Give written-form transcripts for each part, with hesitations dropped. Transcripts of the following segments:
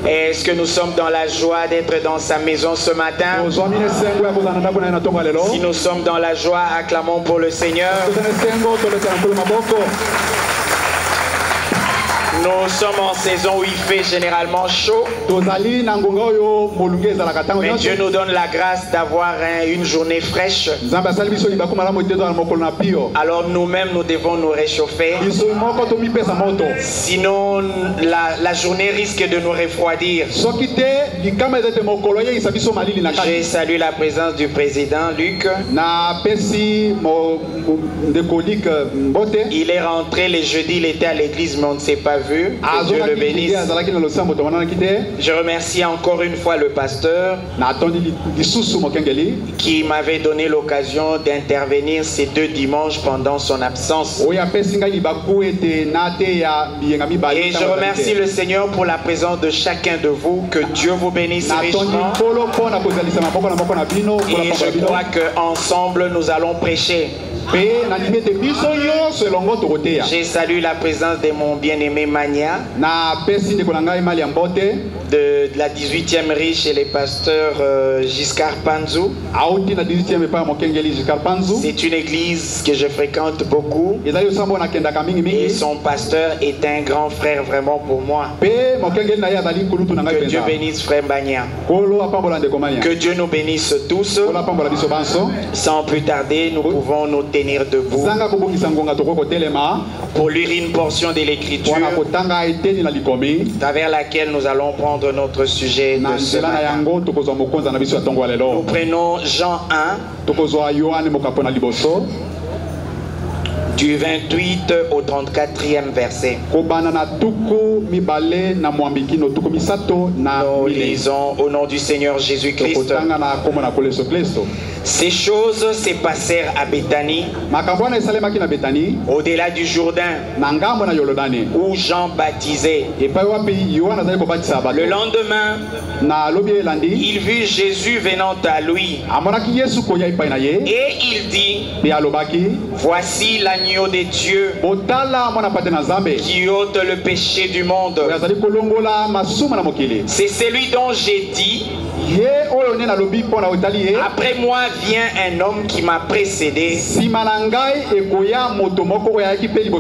Est-ce que nous sommes dans la joie d'être dans sa maison ce matin? Si nous sommes dans la joie, acclamons pour le Seigneur. Nous sommes en saison où il fait généralement chaud. Mais Dieu nous donne la grâce d'avoir une journée fraîche. Alors nous-mêmes, nous devons nous réchauffer. Sinon, la journée risque de nous refroidir. Je salue la présence du président Luc. Il est rentré les jeudis, il était à l'église, mais on ne s'est pas vu. Que Dieu le bénisse. Je remercie encore une fois le pasteur qui m'avait donné l'occasion d'intervenir ces 2 dimanches pendant son absence. Et je remercie le Seigneur pour la présence de chacun de vous. Que Dieu vous bénisse richement. Et je crois qu'ensemble nous allons prêcher. J'ai salué la présence de mon bien-aimé Mania de la 18e riche et les pasteurs Giscard Panzou. C'est une église que je fréquente beaucoup et son pasteur est un grand frère vraiment pour moi. Que Dieu bénisse frère Mania. Que Dieu nous bénisse tous. Sans plus tarder, nous pouvons nous tenir debout pour lire une portion de l'écriture à travers laquelle nous allons prendre notre sujet de ce matin. Nous prenons Jean 1 du 28 au 34e verset. Nous lisons au nom du Seigneur Jésus-Christ. Ces choses se passèrent à Béthanie, au-delà du Jourdain, où Jean baptisait. Le lendemain, il vit Jésus venant à lui. Et il dit, voici l'agneau de Dieu qui ôte le péché du monde. C'est celui dont j'ai dit, après moi vient un homme qui m'a précédé,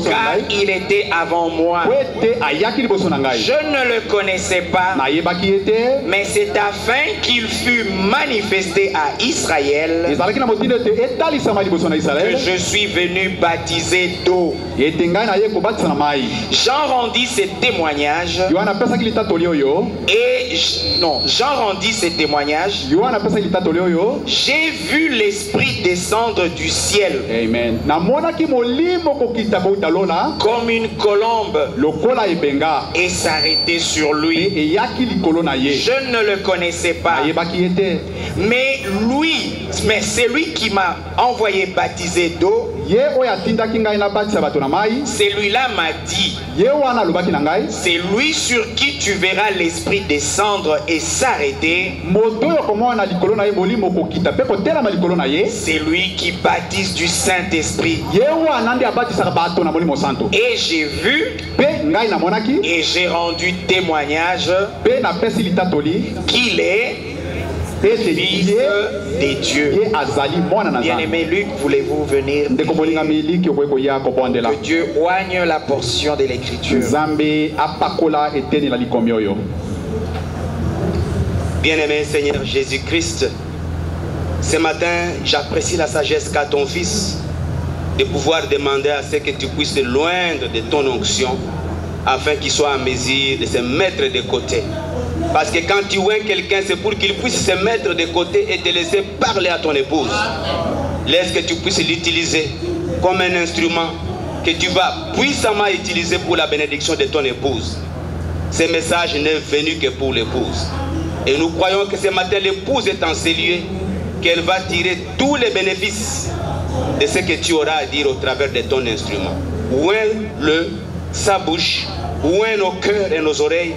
car il était avant moi. Je ne le connaissais pas, mais c'est afin qu'il fût manifesté à Israël que je suis venu baptiser d'eau. Jean rendit ses témoignages et Jean rendit ses témoignages. J'ai vu l'Esprit descendre du ciel. Amen. Comme une colombe et s'arrêter sur lui. Je ne le connaissais pas. Mais c'est lui qui m'a envoyé baptiser d'eau. Celui-là m'a dit, c'est lui sur qui tu verras l'Esprit descendre et s'arrêter. C'est lui qui baptise du Saint-Esprit. Et j'ai vu et j'ai rendu témoignage qu'il est Fils de Dieu. Bien-aimé Luc, voulez-vous venir? Que Dieu oigne la portion de l'écriture. Bien-aimé Seigneur Jésus-Christ, ce matin, j'apprécie la sagesse qu'a ton Fils de pouvoir demander à ce que tu puisses loindre de ton onction afin qu'il soit en mesure de se mettre de côté. Parce que quand tu oins quelqu'un, c'est pour qu'il puisse se mettre de côté et te laisser parler à ton épouse. Laisse que tu puisses l'utiliser comme un instrument que tu vas puissamment utiliser pour la bénédiction de ton épouse. Ce message n'est venu que pour l'épouse. Et nous croyons que ce matin, l'épouse est en ces lieux, qu'elle va tirer tous les bénéfices de ce que tu auras à dire au travers de ton instrument. Oins-le, sa bouche, oins nos cœurs et nos oreilles,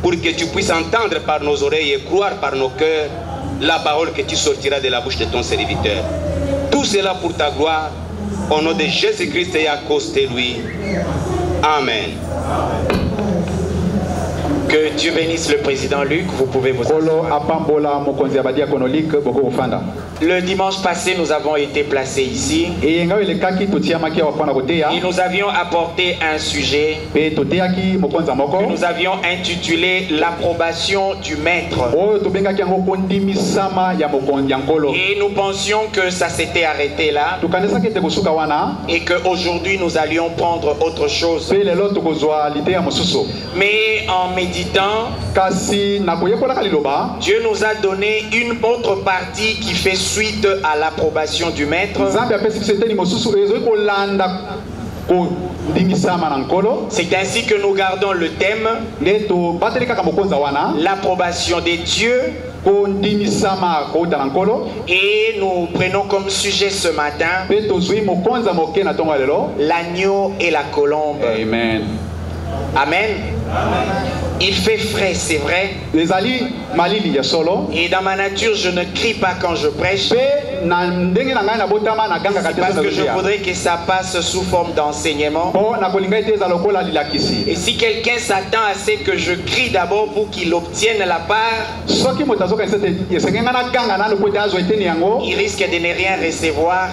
pour que tu puisses entendre par nos oreilles et croire par nos cœurs la parole que tu sortiras de la bouche de ton serviteur. Tout cela pour ta gloire, au nom de Jésus-Christ et à cause de lui. Amen. Que Dieu bénisse le président Luc, vous pouvez vous asseoir. Le dimanche passé, nous avons été placés ici et nous avions apporté un sujet que nous avions intitulé l'approbation du maître. Et nous pensions que ça s'était arrêté là et qu'aujourd'hui nous allions prendre autre chose. Mais en méditant, Dieu nous a donné une autre partie qui fait suite à l'approbation du maître. C'est ainsi que nous gardons le thème l'approbation des dieux. Et nous prenons comme sujet ce matin l'agneau et la colombe. Amen. Amen. Il fait frais, c'est vrai. Et dans ma nature, je ne crie pas quand je prêche. C'est parce que je voudrais que ça passe sous forme d'enseignement. Et si quelqu'un s'attend à ce que je crie d'abord pour qu'il obtienne la part, il risque de ne rien recevoir.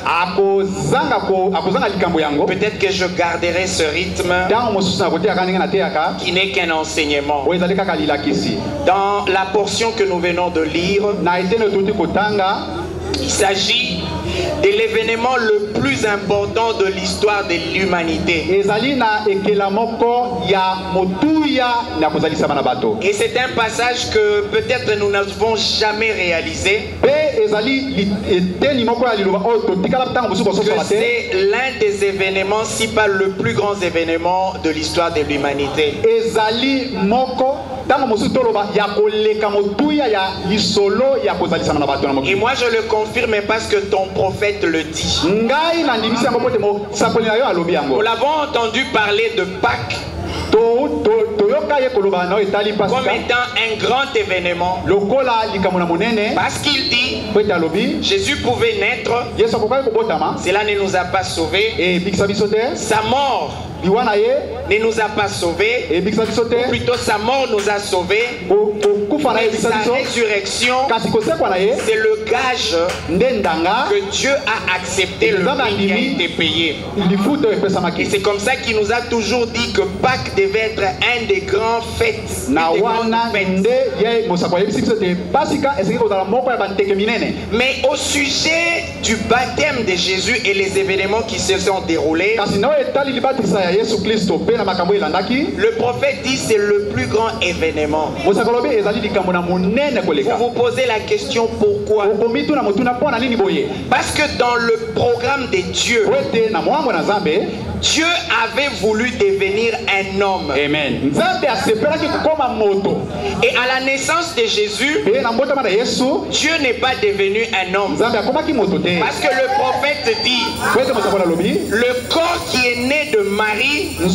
Peut-être que je garderai ce rythme qui n'est qu'un enseignement. Dans la portion que nous venons de lire, il s'agit de l'événement le plus important de l'histoire de l'humanité. Et c'est un passage que peut-être nous n'avons jamais réalisé. C'est l'un des événements, si pas le plus grand événement de l'histoire de l'humanité. Et moi je le confirme parce que ton prophète le dit. Nous l'avons entendu parler de Pâques comme étant un grand événement. Parce qu'il dit Jésus pouvait naître, cela ne nous a pas sauvés. Sa mort ne nous a pas sauvés, ou plutôt sa mort nous a sauvés. Et sa résurrection, c'est le gage que Dieu a accepté le prix qui a été payé. Et c'est comme ça qu'il nous a toujours dit que Pâques devait être un des grands fêtes. Mais au sujet du baptême de Jésus et les événements qui se sont déroulés, le prophète dit c'est le plus grand événement. Vous vous posez la question pourquoi? Parce que dans le programme de Dieu, Dieu avait voulu devenir un homme. Amen. Et à la naissance de Jésus, Dieu n'est pas devenu un homme. Parce que le prophète dit, le corps qui est né de Marie, ce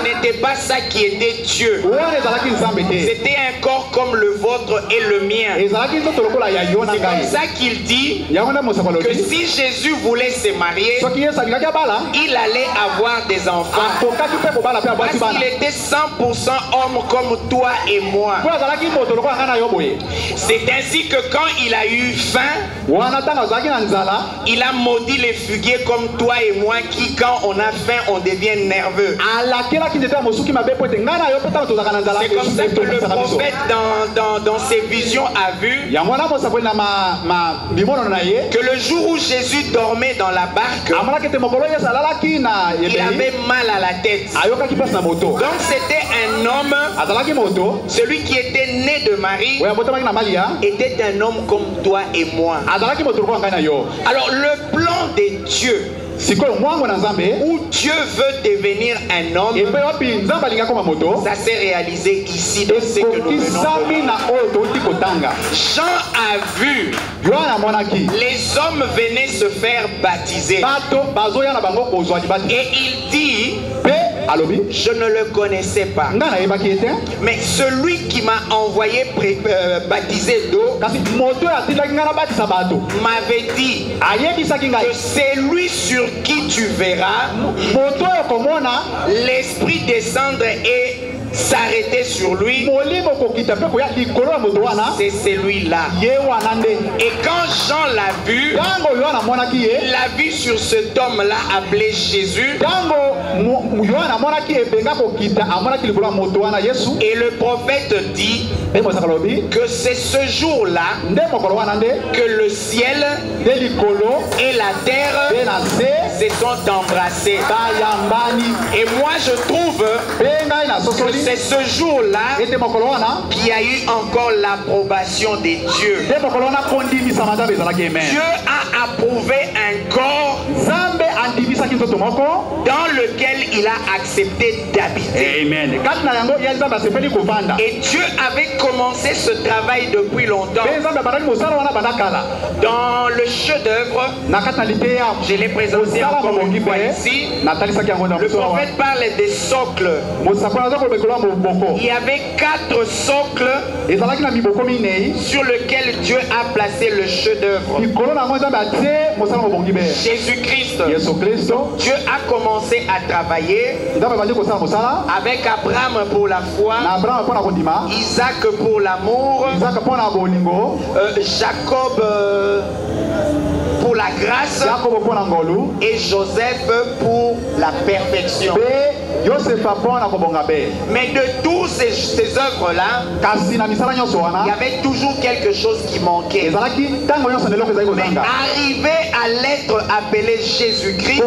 n'était pas ça qui était Dieu. C'était un corps comme le vôtre et le mien. C'est comme ça qu'il dit que si Jésus voulait se marier, il allait avoir des enfants. Parce qu'il était 100% homme comme toi et moi. C'est ainsi que quand il a eu faim, il a maudit les figuiers comme toi et moi qui, quand on a faim, on devient nerveux. C'est comme ça que le prophète dans ses visions a vu que le jour où Jésus dormait dans la barque, il avait mal à la tête. Donc c'était un homme, celui qui était né de Marie était un homme comme toi et moi. Alors le plan de Dieu, où Dieu veut devenir un homme, ça s'est réalisé ici dans ce que nous venons. Jean a vu les hommes venaient se faire baptiser. Et il dit, je ne le connaissais pas, mais celui qui m'a envoyé baptiser d'eau m'avait dit que c'est lui sur qui tu verras l'Esprit descendre et s'arrêter sur lui, c'est celui-là. Et quand Jean l'a vu, il l'a vu sur cet homme-là appelé Jésus. Et le prophète dit que c'est ce jour-là que le ciel et la terre se sont embrassés. Et moi je trouve que c'est ce jour-là qu'il y a eu encore l'approbation des dieux. Dieu a approuvé un corps dans lequel il a accepté d'habiter. Et Dieu avait commencé ce travail depuis longtemps. Dans le chef-d'œuvre, je l'ai présenté encore une fois ici, le prophète parle des socles. Il y avait 4 socles sur lesquels Dieu a placé le chef-d'œuvre. Jésus-Christ. Dieu a commencé à travailler avec Abraham pour la foi, Isaac pour l'amour, Jacob pour la grâce et Joseph pour la perfection. Mais de tous ces œuvres-là, il y avait toujours quelque chose qui manquait. Mais arrivé à l'être appelé Jésus-Christ,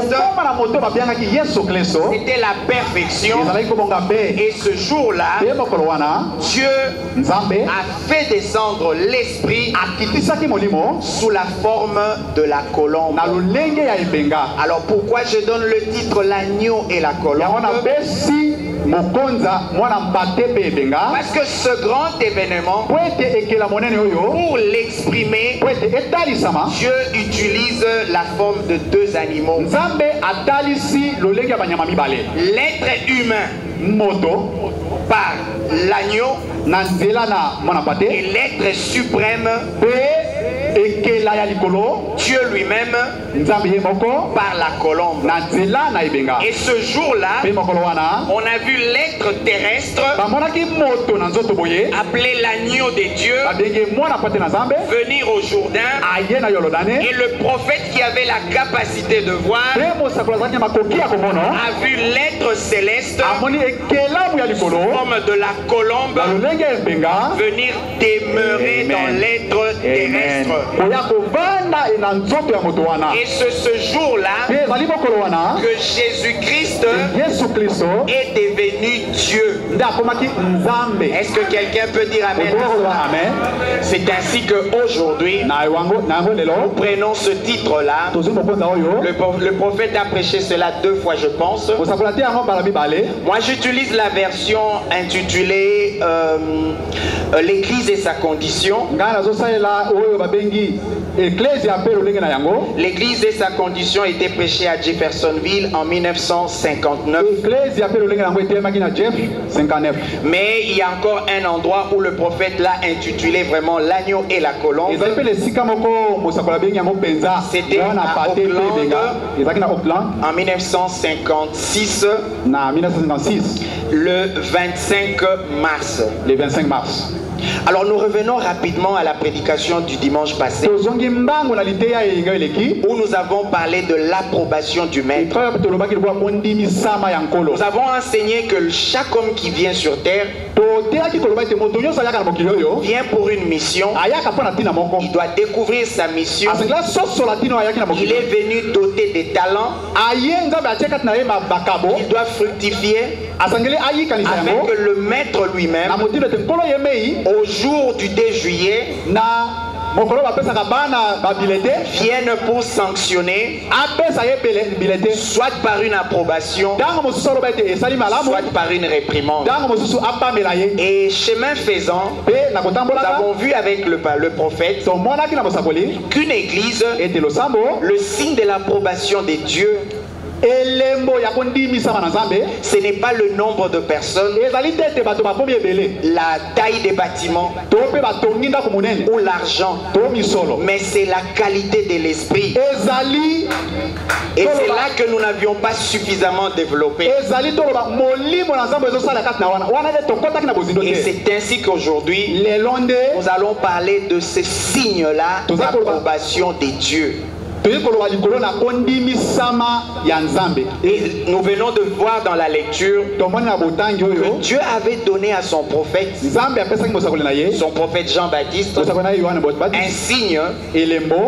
c'était la perfection. Et ce jour-là, Dieu a fait descendre l'esprit sous la forme de la colombe. Alors pourquoi je donne le titre l'agneau et la colombe? Parce que ce grand événement, pour l'exprimer, Dieu utilise la forme de 2 animaux. L'être humain par l'agneau et l'être suprême, Dieu lui-même par la colombe. Et ce jour-là, on a vu l'être terrestre appelé l'agneau de Dieu venir au Jourdain, et le prophète qui avait la capacité de voir a vu l'être céleste forme de la colombe venir demeurer dans l'être terrestre. Et c'est ce jour-là que Jésus-Christ est devenu Dieu. Est-ce que quelqu'un peut dire Amen? C'est ainsi qu'aujourd'hui, nous prenons ce titre-là. Le prophète a prêché cela 2 fois, je pense. Moi, j'utilise la version intitulée L'Église et sa condition. L'Église et sa condition a été prêchée à Jeffersonville en 1959. Mais il y a encore un endroit où le prophète l'a intitulé vraiment l'agneau et la colombe. C'était à Auckland en 1956. Le 25 mars. Le 25 mars. Alors nous revenons rapidement à la prédication du dimanche passé, où nous avons parlé de l'approbation du maître. Nous avons enseigné que chaque homme qui vient sur terre vient pour une mission. Il doit découvrir sa mission. Il est venu doté des talents. Il doit fructifier afin que le maître lui-même, au jour du 2 juillet, viennent pour sanctionner, soit par une approbation, soit par une réprimande. Et chemin faisant, nous avons vu avec le prophète qu'une église, le signe de l'approbation des dieux, Ce n'est pas le nombre de personnes, la taille des bâtiments ou l'argent, mais c'est la qualité de l'esprit. Et c'est là que nous n'avions pas suffisamment développé. Et c'est ainsi qu'aujourd'hui, nous allons parler de ces signes-là d'approbation des dieux. Et nous venons de voir dans la lecture que Dieu avait donné à son prophète Jean-Baptiste, un signe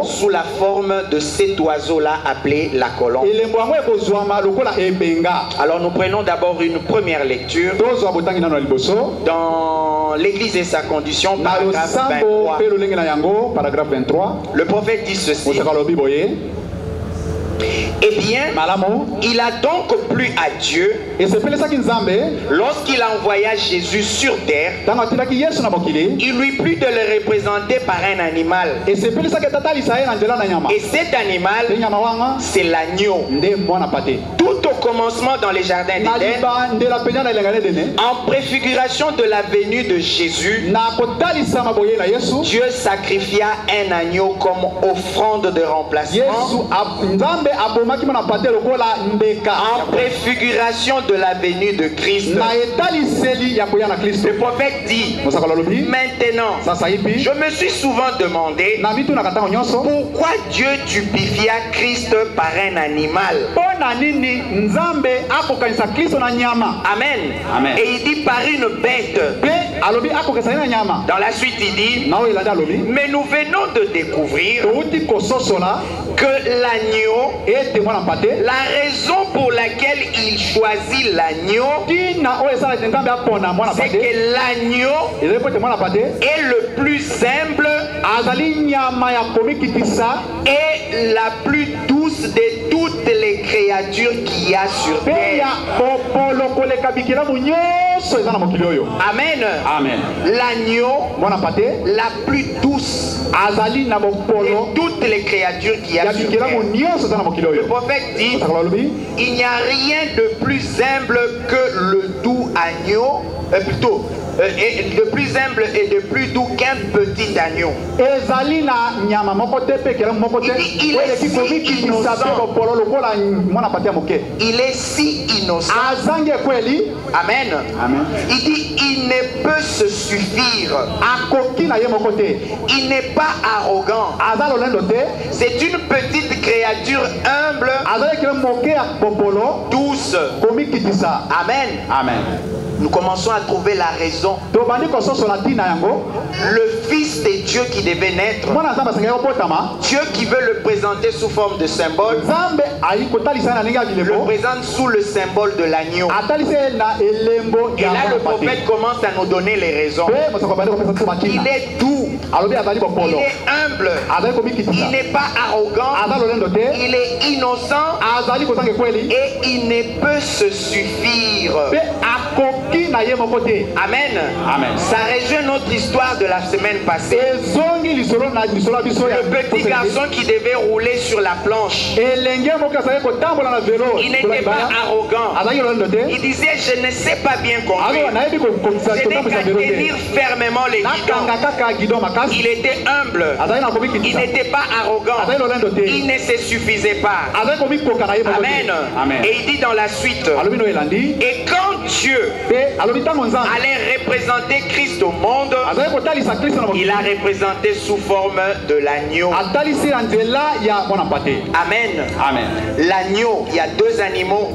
sous la forme de cet oiseau-là appelé la colombe. Alors nous prenons d'abord une première lecture dans l'Église et sa condition, paragraphe 23. Le prophète dit ceci: eh bien, il a donc plu à Dieu lorsqu'il envoya Jésus sur terre. Il lui plut de le représenter par un animal. Et cet animal, c'est l'agneau. Tout au commencement dans les jardins d'Éden, en préfiguration de la venue de Jésus, Dieu sacrifia un agneau comme offrande de remplacement. En préfiguration de la venue de Christ. Le prophète dit: maintenant, je me suis souvent demandé pourquoi Dieu typifia Christ par un animal. Amen. Amen. Et il dit par une bête. Dans la suite il dit: mais nous venons de découvrir que l'agneau, la raison pour laquelle il choisit l'agneau, c'est que l'agneau est le plus humble et la plus douce de toutes les créatures qu'il y a sur terre. Amen. Amen. L'agneau, la plus douce de toutes les créatures qu'il y a sur terre. Le prophète dit: il n'y a rien de plus humble que le doux agneau, de plus humble et de plus doux qu'un petit agneau. Il est si innocent. Amen. Amen. Il dit: il ne peut se suffire. Il n'est pas arrogant. C'est une petite créature humble, douce. Amen. Amen. Nous commençons à trouver la raison. Le Fils de Dieu qui devait naître, Dieu qui veut le présenter sous forme de symbole, le présente sous le symbole de l'agneau. Et là le prophète commence à nous donner les raisons. Il est doux, il est humble, il n'est pas arrogant, il est innocent et il ne peut se suffire. Amen. Amen. Ça rejoint notre histoire de la semaine passée. Le petit garçon qui devait rouler sur la planche. Il n'était pas arrogant. Il disait: je ne sais pas bien conduire. Je n'ai qu'à tenir fermement les guidons. Il était humble. Il n'était pas arrogant. Il ne se suffisait pas. Amen. Amen. Et il dit dans la suite: et quand Dieu allait représenter Christ au monde, il a représenté sous forme de l'agneau. Amen. Amen. L'agneau, il y a deux animaux.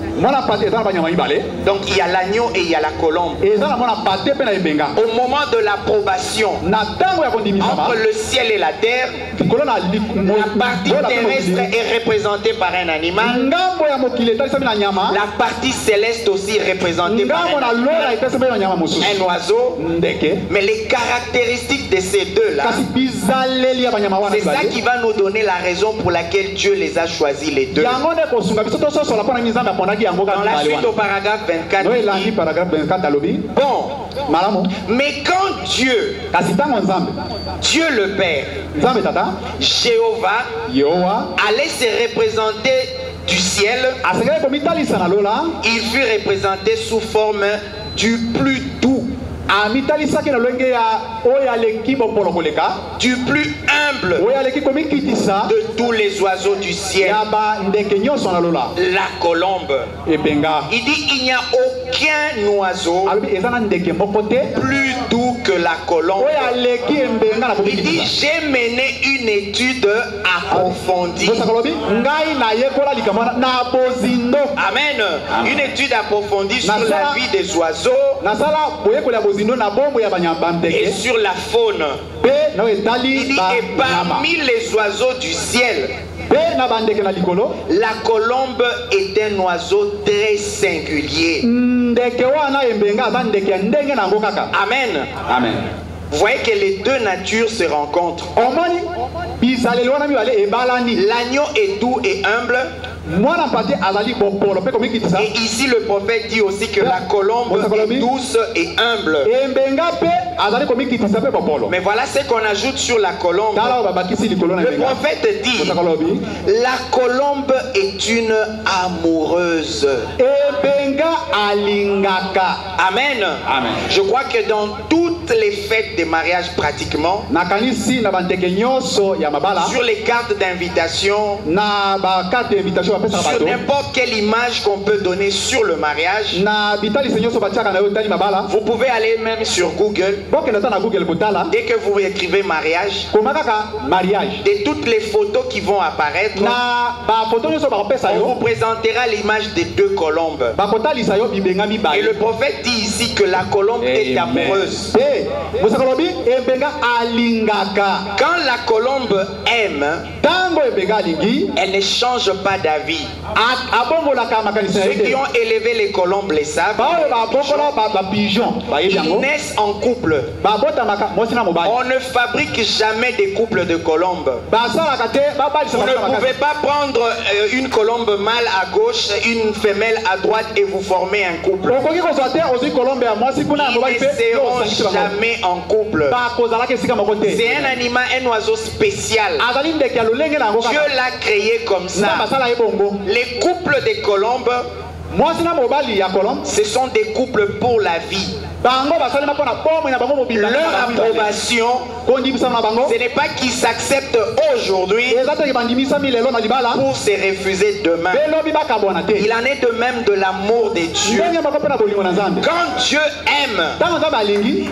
Donc il y a l'agneau et il y a la colombe. Au moment de l'approbation entre le ciel et la terre, la partie terrestre est représentée par un animal. La partie céleste aussi est représentée par un oiseau. Mais les caractéristiques de ces deux-là, c'est ça qui va nous donner la raison pour laquelle Dieu les a choisis les deux. Dans la suite au paragraphe 24, bon, mais quand Dieu le Père, Jéhovah, allait se représenter du ciel, il fut représenté sous forme du plus doux, du plus humble de tous les oiseaux du ciel, la colombe. Il dit il n'y a aucun oiseau plus doux que la colombe. Il dit j'ai mené une étude approfondie. Amen. Une étude approfondie sur la vie des oiseaux et sur la faune. Il dit et parmi les oiseaux du ciel, la colombe est un oiseau très singulier. Amen. Amen. Vous voyez que les deux natures se rencontrent. L'agneau est doux et humble. Et ici le prophète dit aussi que la colombe est douce et humble. Mais voilà ce qu'on ajoute sur la colombe. Le prophète dit la colombe est une amoureuse. Amen. Amen. Je crois que dans toutes les fêtes de mariage pratiquement, sur les cartes d'invitation, sur n'importe quelle image qu'on peut donner sur le mariage, vous pouvez aller même sur Google. Dès que vous écrivez mariage, de toutes les photos qui vont apparaître, on vous présentera l'image des deux colombes. Et le prophète dit ici que la colombe est amoureuse. Quand la colombe aime, elle ne change pas d'avis. Ceux qui ont élevé les colombes les savent. Ils naissent en couple. On ne fabrique jamais des couples de colombes. Vous ne pouvez pas prendre une colombe mâle à gauche, une femelle à droite et vous former un couple. Ils ne seront jamais en couple. C'est un animal, un oiseau spécial. Dieu l'a créé comme ça. Les couples de colombes, ce sont des couples pour la vie. Leur approbation, ce n'est pas qu'ils s'acceptent aujourd'hui pour se refuser demain. Il en est de même de l'amour de Dieu. Quand Dieu aime,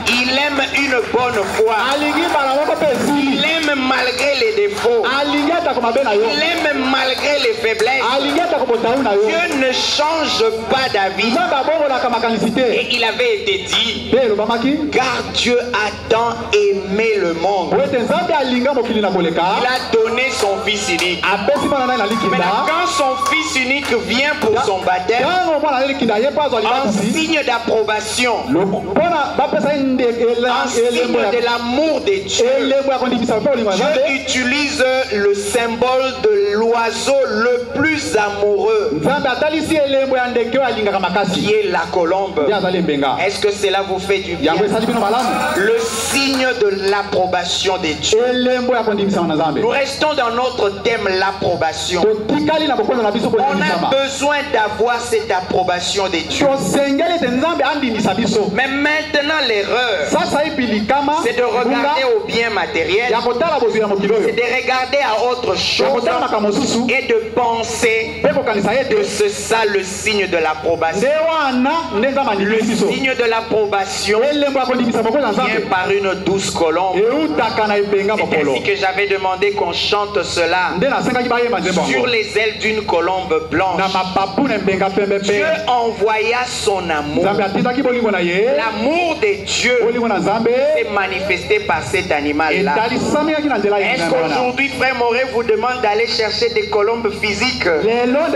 il aime une bonne foi. Il aime malgré les défauts. Il aime malgré les faiblesses. Dieu ne change pas d'avis. Et il avait été dit, car Dieu a tant aimé le monde, il a donné son fils unique. Maintenant, quand son fils unique vient pour son baptême, en signe d'approbation, en signe de l'amour de Dieu, Dieu utilise le symbole de l'oiseau le plus amoureux, qui est la colombe. Est-ce que cela vous fait du bien? Le signe de l'approbation de Dieu. Nous restons dans notre thème, l'approbation. On a besoin d'avoir cette approbation de Dieu. Mais maintenant l'erreur, c'est de regarder au bien matériel, c'est de regarder à autre chose et de penser que c'est ça le signe de l'approbation. Le signe de l'approbation vient par une douce colombe. C'est ainsi que j'avais demandé qu'on chante cela sur les ailes d'une colombe blanche. Dieu envoya son amour. L'amour de Dieu s'est manifesté par cet animal-là. Est-ce qu'aujourd'hui, Frère Moré vous demande d'aller chercher des colombes physiques? Non.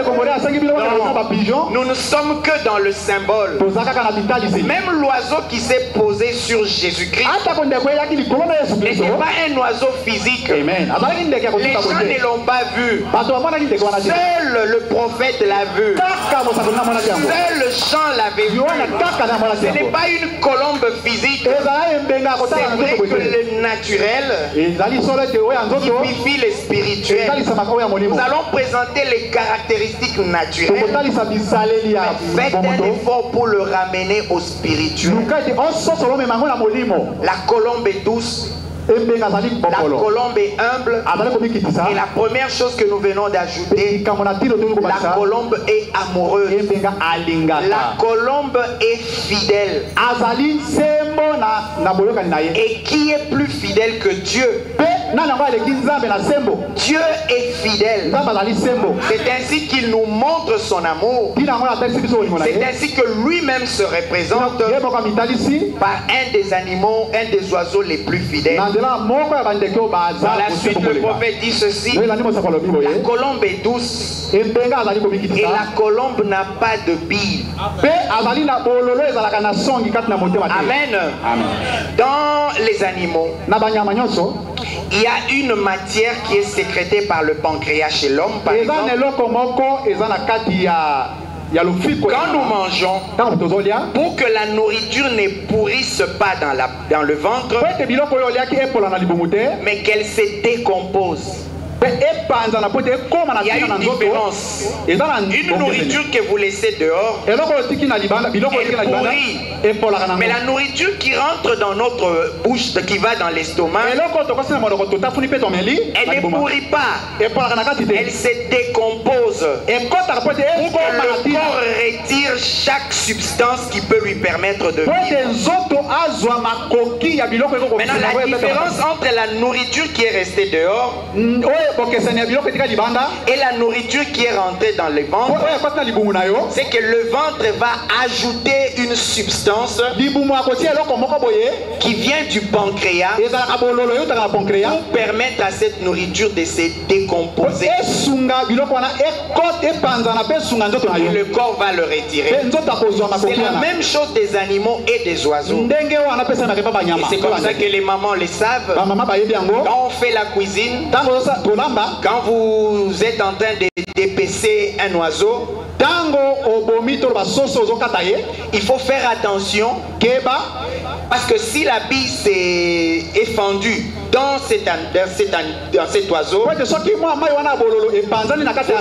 Nous ne sommes que dans le symbole. Même l'oiseau qui s'est posé sur Jésus-Christ n'était pas un oiseau physique. Les gens ne l'ont pas vu. Seul le prophète l'a vu. Seul le chant l'avait vu. Ce n'est pas une colombe physique. C'est vrai que le naturel typifie le spirituel. Nous allons présenter les caractéristiques naturelles. Faites un effort pour le ramener au spirituel. La colombe est douce. La colombe est humble. Et la première chose que nous venons d'ajouter, la colombe est amoureuse. La colombe est fidèle. Et qui est plus fidèle que Dieu? Dieu est fidèle. C'est ainsi qu'il nous montre son amour. C'est ainsi que lui-même se représente par un des animaux, un des oiseaux les plus fidèles. Par la suite, le prophète dit ceci: la colombe est douce et la colombe n'a pas de bile. Amen. Dans les animaux, il y a une matière qui est sécrétée par le pancréas chez l'homme, par exemple. Quand nous mangeons, pour que la nourriture ne pourrisse pas dans le ventre, mais qu'elle se décompose. Il y a une différence. Une nourriture que vous laissez dehors, elle pourrit. Mais la nourriture qui rentre dans notre bouche, qui va dans l'estomac, elle ne pourrit pas. Elle se décompose. Pour que le corps retire chaque substance qui peut lui permettre de vivre. Maintenant, la différence entre la nourriture qui est restée dehors et la nourriture qui est rentrée dans le ventre, c'est que le ventre va ajouter une substance qui vient du pancréas pour permettre à cette nourriture de se décomposer. Et le corps va le retirer. C'est la même chose des animaux et des oiseaux. Et c'est comme ça que les mamans le savent. Quand on fait la cuisine, quand vous êtes en train d'épaisser un oiseau, il faut faire attention, parce que si la bille est fendue dans cet oiseau, vous ne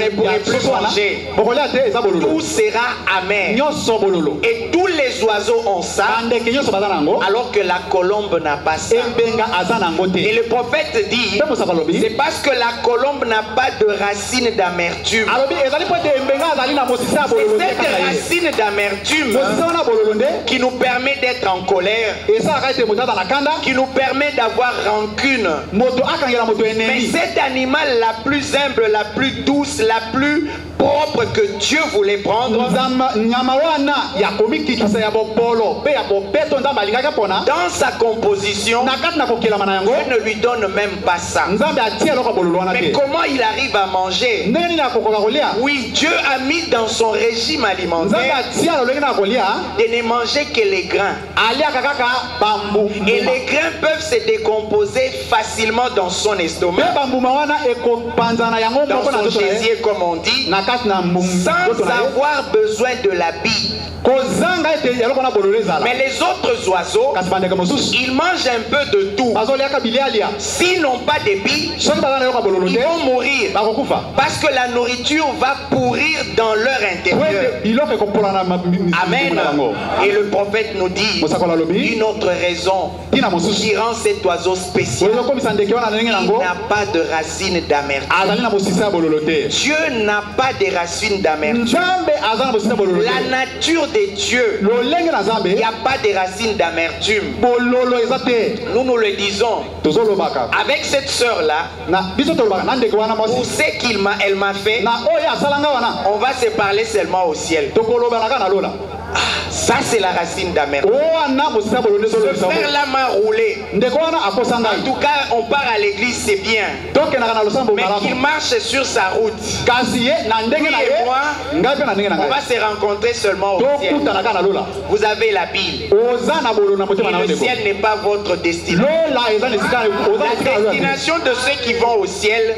pourrez plus manger. Tout sera amer. Et tous les oiseaux ont ça, alors que la colombe n'a pas ça. Et le prophète dit, c'est parce que la colombe n'a pas de racine d'amertume. C'est cette racine d'amertume qui nous permet d'être en colère, qui nous permet d'avoir rancune. Mais cet animal la plus humble, la plus douce, la plus propre que Dieu voulait prendre, dans sa composition, Dieu ne lui donne même pas ça. Mais comment il arrive à manger? Oui, Dieu a mis dans son régime alimentaire de ne manger que les grains. Et les grains peuvent se décomposer facilement dans son estomac, dans son gésier comme on dit, sans avoir besoin de la bille. Mais les autres oiseaux, ils mangent un peu de tout. S'ils n'ont pas de billes, ils vont mourir, parce que la nourriture va pourrir dans leur intérieur. Amen. Et le prophète nous dit une autre raison qui rend cet oiseau spécial: il n'a pas de racine d'amertume. Dieu n'a pas de racine d'amertume. La nature de Dieu, il n'y a pas de racine d'amertume. Nous le disons avec cette sœur-là, pour ce qu'elle m'a fait, on va se parler seulement au ciel. Ça c'est la racine d'amertume. Ce frère-là m'a roulé. En tout cas, on part à l'église, c'est bien. Mais qu'il marche sur sa route. Lui et moi, on va se rencontrer seulement au ciel. Vous avez la Bible. Et le ciel n'est pas votre destination. La destination de ceux qui vont au ciel,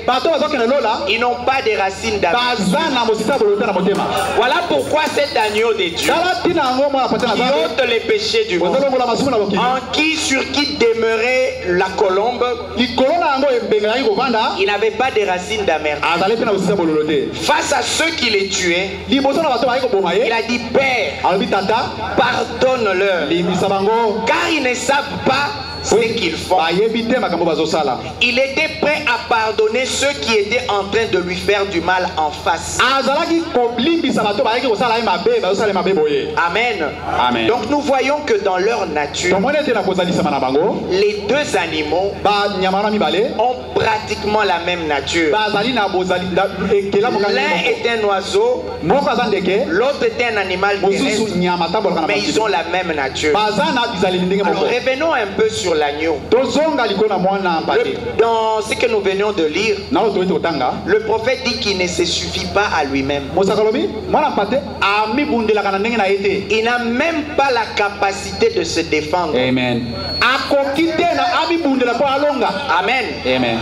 ils n'ont pas de racines d'amertume. Voilà pourquoi cet agneau de Dieu qui ôte les péchés du monde, sur qui demeurait la colombe, il n'avait pas de racines d'amertume. Face à ceux qui les tuaient, il a dit: Père, pardonne-leur, car ils ne savent pas ce qu'ils font. Il était prêt à pardonner ceux qui étaient en train de lui faire du mal en face. Amen. Amen. Donc nous voyons que dans leur nature, les deux animaux ont pratiquement la même nature. L'un est un oiseau, l'autre est un animal terrestre, mais ils ont la même nature. Alors revenons un peu sur l'agneau. Dans ce que nous venions de lire, le prophète dit qu'il ne se suffit pas à lui-même. Il n'a même pas la capacité de se défendre. Amen. Amen. Amen.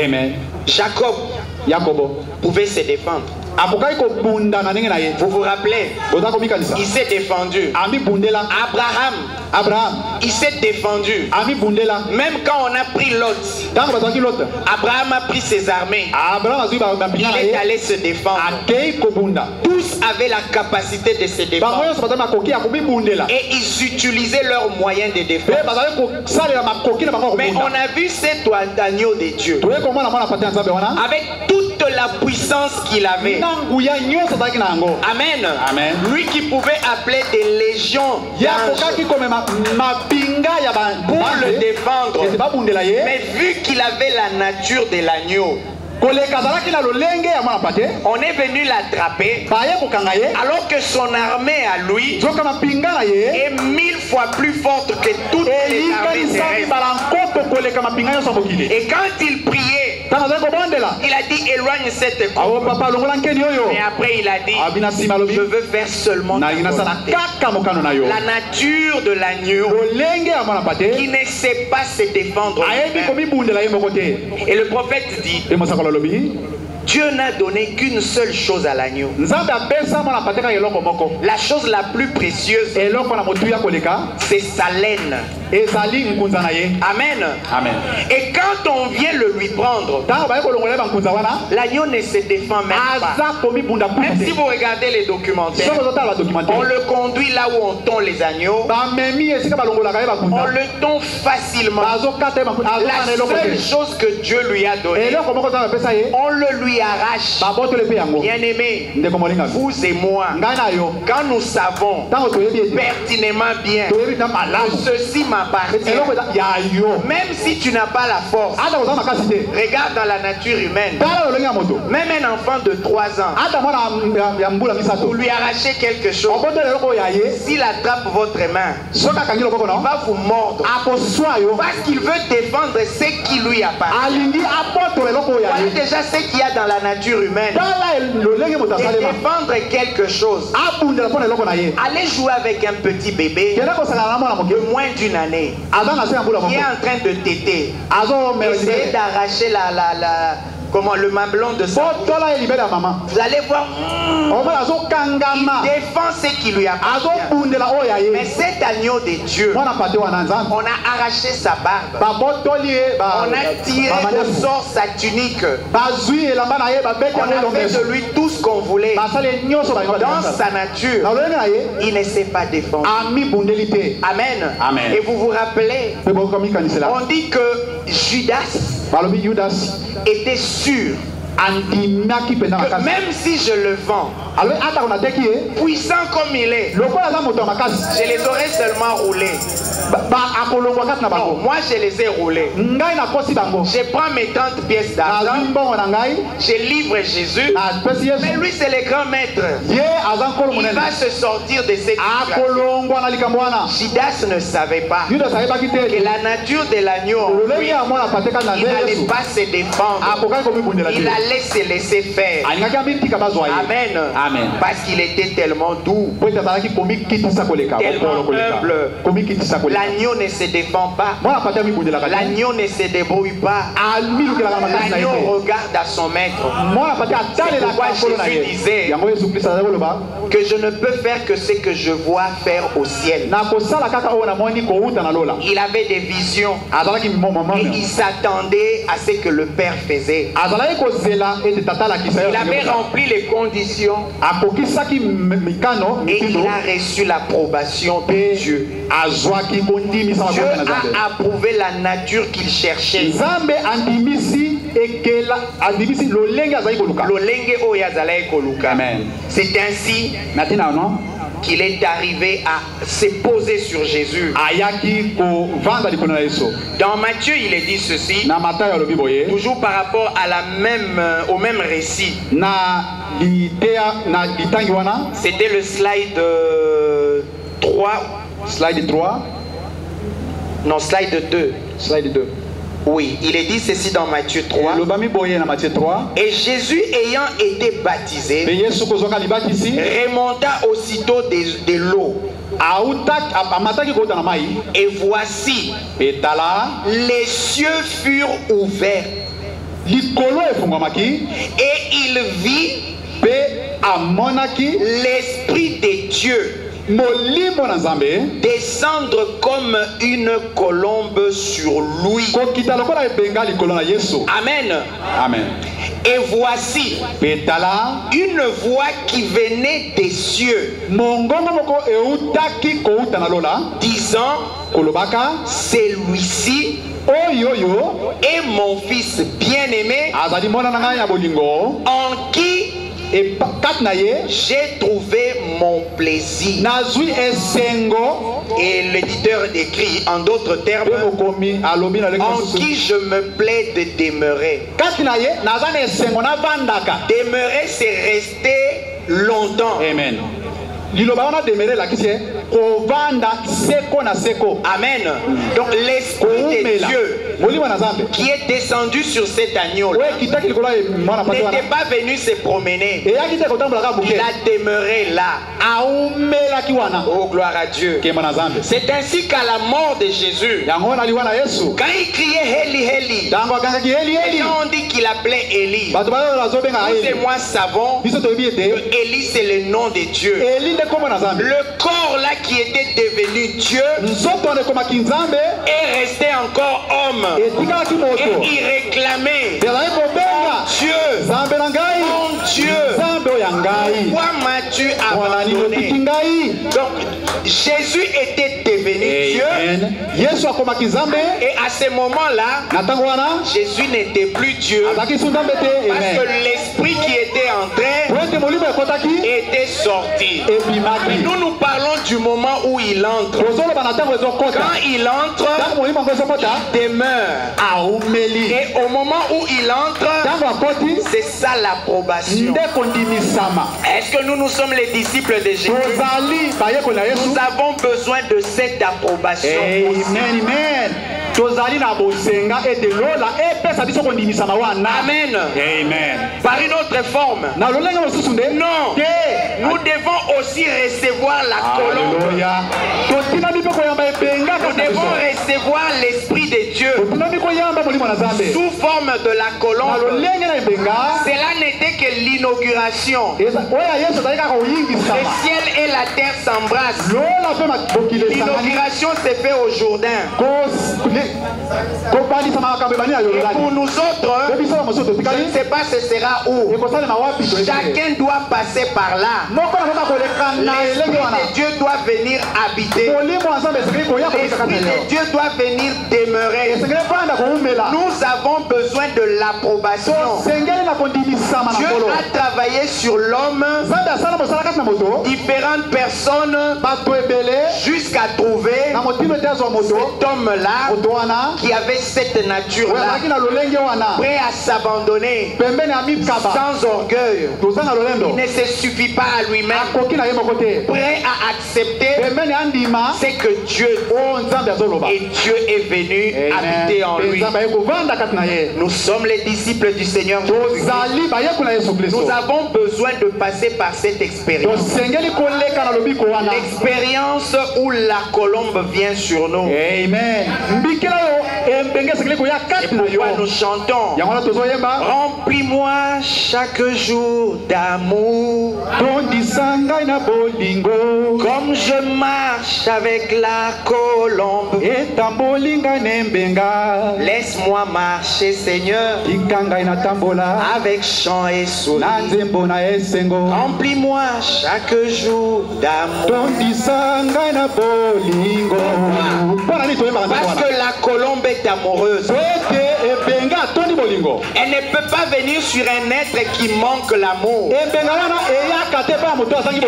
Amen. Jacob pouvait se défendre. Vous vous rappelez? Il s'est défendu. Abraham, il s'est défendu. Même quand on a pris Lot, Abraham a pris ses armées. Il est allé se défendre. Tous avaient la capacité de se défendre. Et ils utilisaient leurs moyens de défense. Mais on a vu cet agneau de Dieu avec toute la puissance qu'il avait. Amen. Amen. Lui qui pouvait appeler des légions pour le défendre. Mais vu qu'il avait la nature de l'agneau, on est venu l'attraper alors que son armée à lui est 1000 fois plus forte que toutes les armées terrestres. Et quand il priait, il a dit: éloigne cette coupe. Mais après il a dit: je veux faire seulement ta volonté. La nature de l'agneau qui ne sait pas se défendre. Et le prophète dit: Dieu n'a donné qu'une seule chose à l'agneau. La chose la plus précieuse, c'est sa laine. Amen. Amen. Et quand on vient le lui prendre, l'agneau ne se défend même pas. Même si vous regardez les documentaires, on le conduit là où on tond les agneaux. On le tond facilement. La seule chose que Dieu lui a donnée, on le lui arrache. Bien aimé, vous et moi, quand nous savons pertinemment bien que ceci m'appartient, même si tu n'as pas la force, regarde dans la nature humaine, même un enfant de 3 ans, vous lui arrachez quelque chose, s'il attrape votre main, il va vous mordre parce qu'il veut défendre ce qui lui appartient. Voilà déjà ce qu'il y a dans la nature humaine. Et défendre quelque chose. Allez jouer avec un petit bébé de moins d'une année qui est en train de téter. Essayez d'arracher le mamelon de sa bouche. Vous allez voir, il défend ce qui lui appartient. Mais cet agneau de Dieu, on a arraché sa barbe, on a tiré au sort sa tunique, on a fait de lui tout ce qu'on voulait. Dans sa nature, il ne sait pas défendre. Amen. Amen. Et vous vous rappelez, on dit que Judas était sûr que même si je le vends, puissant comme il est, je les aurais seulement roulés. Non, moi je les ai roulés. Je prends mes 30 pièces d'argent, je livre Jésus, mais lui c'est le grand maître. Il va se sortir de cette situation. Judas ne savait pas que la nature de l'agneau, il n'allait pas se défendre. Il allait se laisser faire. Amen. Amen. Parce qu'il était tellement doux, tellement humble. L'agneau ne se défend pas. L'agneau ne se débrouille pas. L'agneau regarde à son maître. C'est pourquoi Jésus disait que je ne peux faire que ce que je vois faire au ciel. Il avait des visions et il s'attendait à ce que le Père faisait. Il avait rempli les conditions et il a reçu l'approbation de Dieu. Dieu a approuvé la nature qu'il cherchait. C'est ainsi qu'il est arrivé à se poser sur Jésus. Dans Matthieu, il est dit ceci, toujours par rapport à au même récit. C'était le slide 3. Slide 3. Non, slide 2. Slide 2. Oui, il est dit ceci dans Matthieu 3. Et Jésus ayant été baptisé, remonta aussitôt de l'eau. Et voici, les cieux furent ouverts. Et il vit l'Esprit de Dieu descendre comme une colombe sur lui. Amen. Amen. Et voici une voix qui venait des cieux disant, celui-ci est mon fils bien-aimé en qui j'ai trouvé mon plaisir. Et l'éditeur écrit en d'autres termes, en qui je me plais de demeurer. Demeurer, c'est rester longtemps. Amen. Amen. Donc l'Esprit de Dieu qui est descendu sur cet agneau n'était pas venu se promener. Il a demeuré là. Oh, gloire à Dieu. C'est ainsi qu'à la mort de Jésus, quand il criait Heli Heli, les gens ont dit qu'il appelait Élie. Vous et moi savons que Élie c'est le nom de Dieu. Le corps là qui était devenu Dieu est resté encore homme. Et il réclamait, Dieu, mon Dieu, pourquoi m'as-tu abandonné? Donc Jésus était devenu Dieu. Et à ce moment-là, Jésus n'était plus Dieu, parce que l'esprit qui était entré était sorti. Nous parlons du moment où il entre. Quand il entre, il demeure. Et au moment où il entre, c'est ça l'approbation. Est-ce que nous sommes les disciples de Jésus? Nous avons besoin de cette approbation. Amen. Amen. Amen. Par une autre forme. Non. Nous devons aussi recevoir la colombe. Nous devons recevoir l'Esprit de Dieu sous forme de la colombe. Cela n'était que l'inauguration. Le ciel et la terre s'embrassent. L'inauguration s'est faite au Jourdain. Et pour nous autres, je ne sais pas ce sera où. Chacun doit passer par là. L'Esprit de Dieu doit venir habiter. L'Esprit de Dieu doit venir demeurer. Nous avons besoin de l'approbation. Dieu a travaillé sur l'homme, différentes personnes, jusqu'à trouver cet homme-là qui avait cette nature-là, prêt à s'abandonner, sans orgueil. Il ne se suffit pas à lui-même, prêt à accepter c'est que Dieu et Dieu est venu habiter en lui. Nous sommes les disciples du Seigneur Jésus. Nous avons besoin de passer par cette expérience. L'expérience où la colombe vient sur nous. Amen. Et pourquoi nous chantons? Remplis-moi chaque jour d'amour, comme je marche avec la colombe. Laisse-moi marcher, Seigneur, avec chant et sourire. Remplis-moi chaque jour d'amour. Parce que la colombe est amoureuse. Elle ne peut pas venir sur un être qui manque l'amour. Elle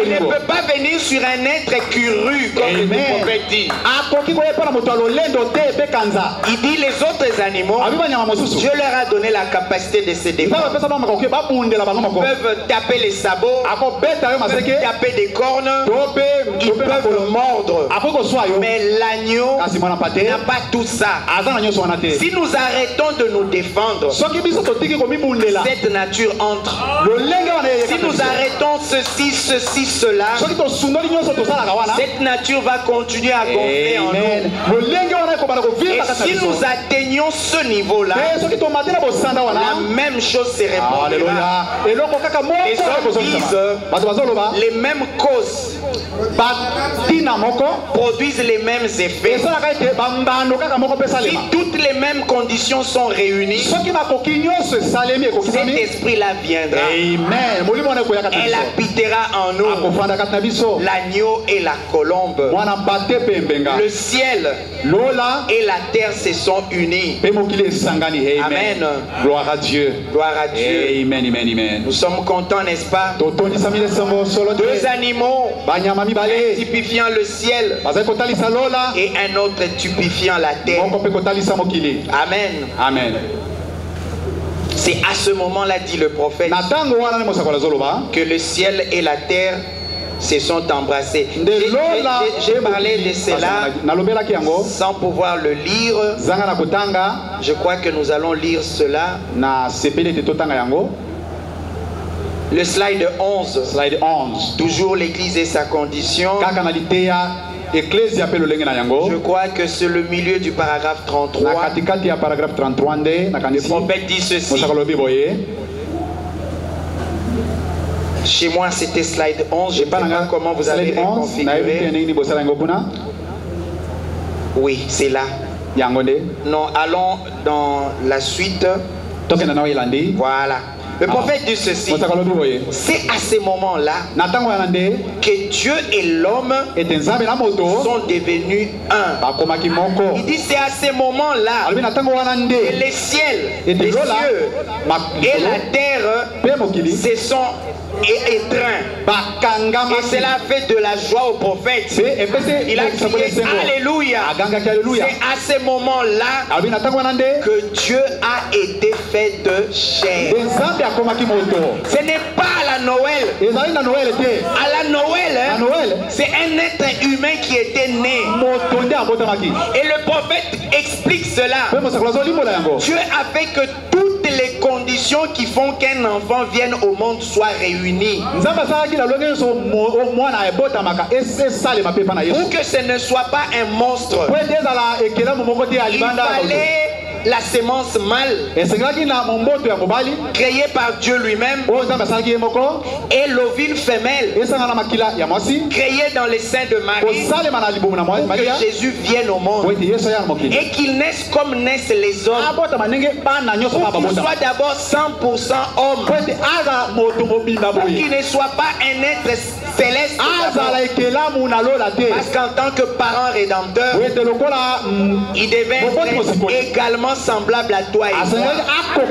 ne peut pas venir sur un être qui rue, comme le prophète dit. Il dit les autres animaux, Dieu leur a donné la capacité de se défendre. Ils peuvent taper les sabots, ils peuvent taper des cornes, ils peuvent mordre. Mais l'agneau n'a pas tout ça. Si nous arrêtons de nous défendre, cette nature entre. Si nous arrêtons ceci, cela, cette nature va continuer à gonfler en nous. Et si nous atteignons ce niveau-là, la même chose se répondra. Les hommes disent les mêmes causes produisent les mêmes effets. Si toutes les mêmes conditions sont réunies, cet esprit-là viendra. Elle habitera en nous. L'agneau et la colombe. Le ciel et la terre se sont unis. Amen. Gloire à Dieu. Gloire à Dieu. Amen, amen, amen. Nous sommes contents, n'est-ce pas? Deux animaux, un typifiant le ciel et un autre typifiant la terre. Amen. Amen. C'est à ce moment-là, dit le prophète, que le ciel et la terre se sont embrassés. J'ai parlé de cela sans pouvoir le lire. Je crois que nous allons lire cela. Le slide 11. Toujours l'église et sa condition. Je crois que c'est le milieu du paragraphe 33. Le prophète dit ceci. Chez moi, c'était slide 11. Je ne sais pas comment vous avez configuré. Oui, c'est là. Non, allons dans la suite. Voilà. Le prophète dit ceci. C'est à ce moment-là que Dieu et l'homme sont devenus un. Il dit c'est à ce moment-là que les ciels, les cieux et la terre se sont étreints. Et cela fait de la joie au prophète. Il a crié Alléluia. C'est à ce moment-là que Dieu a été fait de chair. Ce n'est pas à la Noël. À la Noël, c'est un être humain qui était né. Et le prophète explique cela. Dieu a fait que toutes les conditions qui font qu'un enfant vienne au monde soient réunies. Pour que ce ne soit pas un monstre, il fallait la sémence mâle créée par Dieu lui-même et l'ovule femelle créée dans les seins de Marie pour que Jésus vienne au monde et qu'il naisse comme naissent les hommes, pour qu'il soit d'abord 100% homme, pour qu'il ne soit pas un être céleste. Parce qu'en tant que parent rédempteur, il devait être également semblable à toi et moi. Donc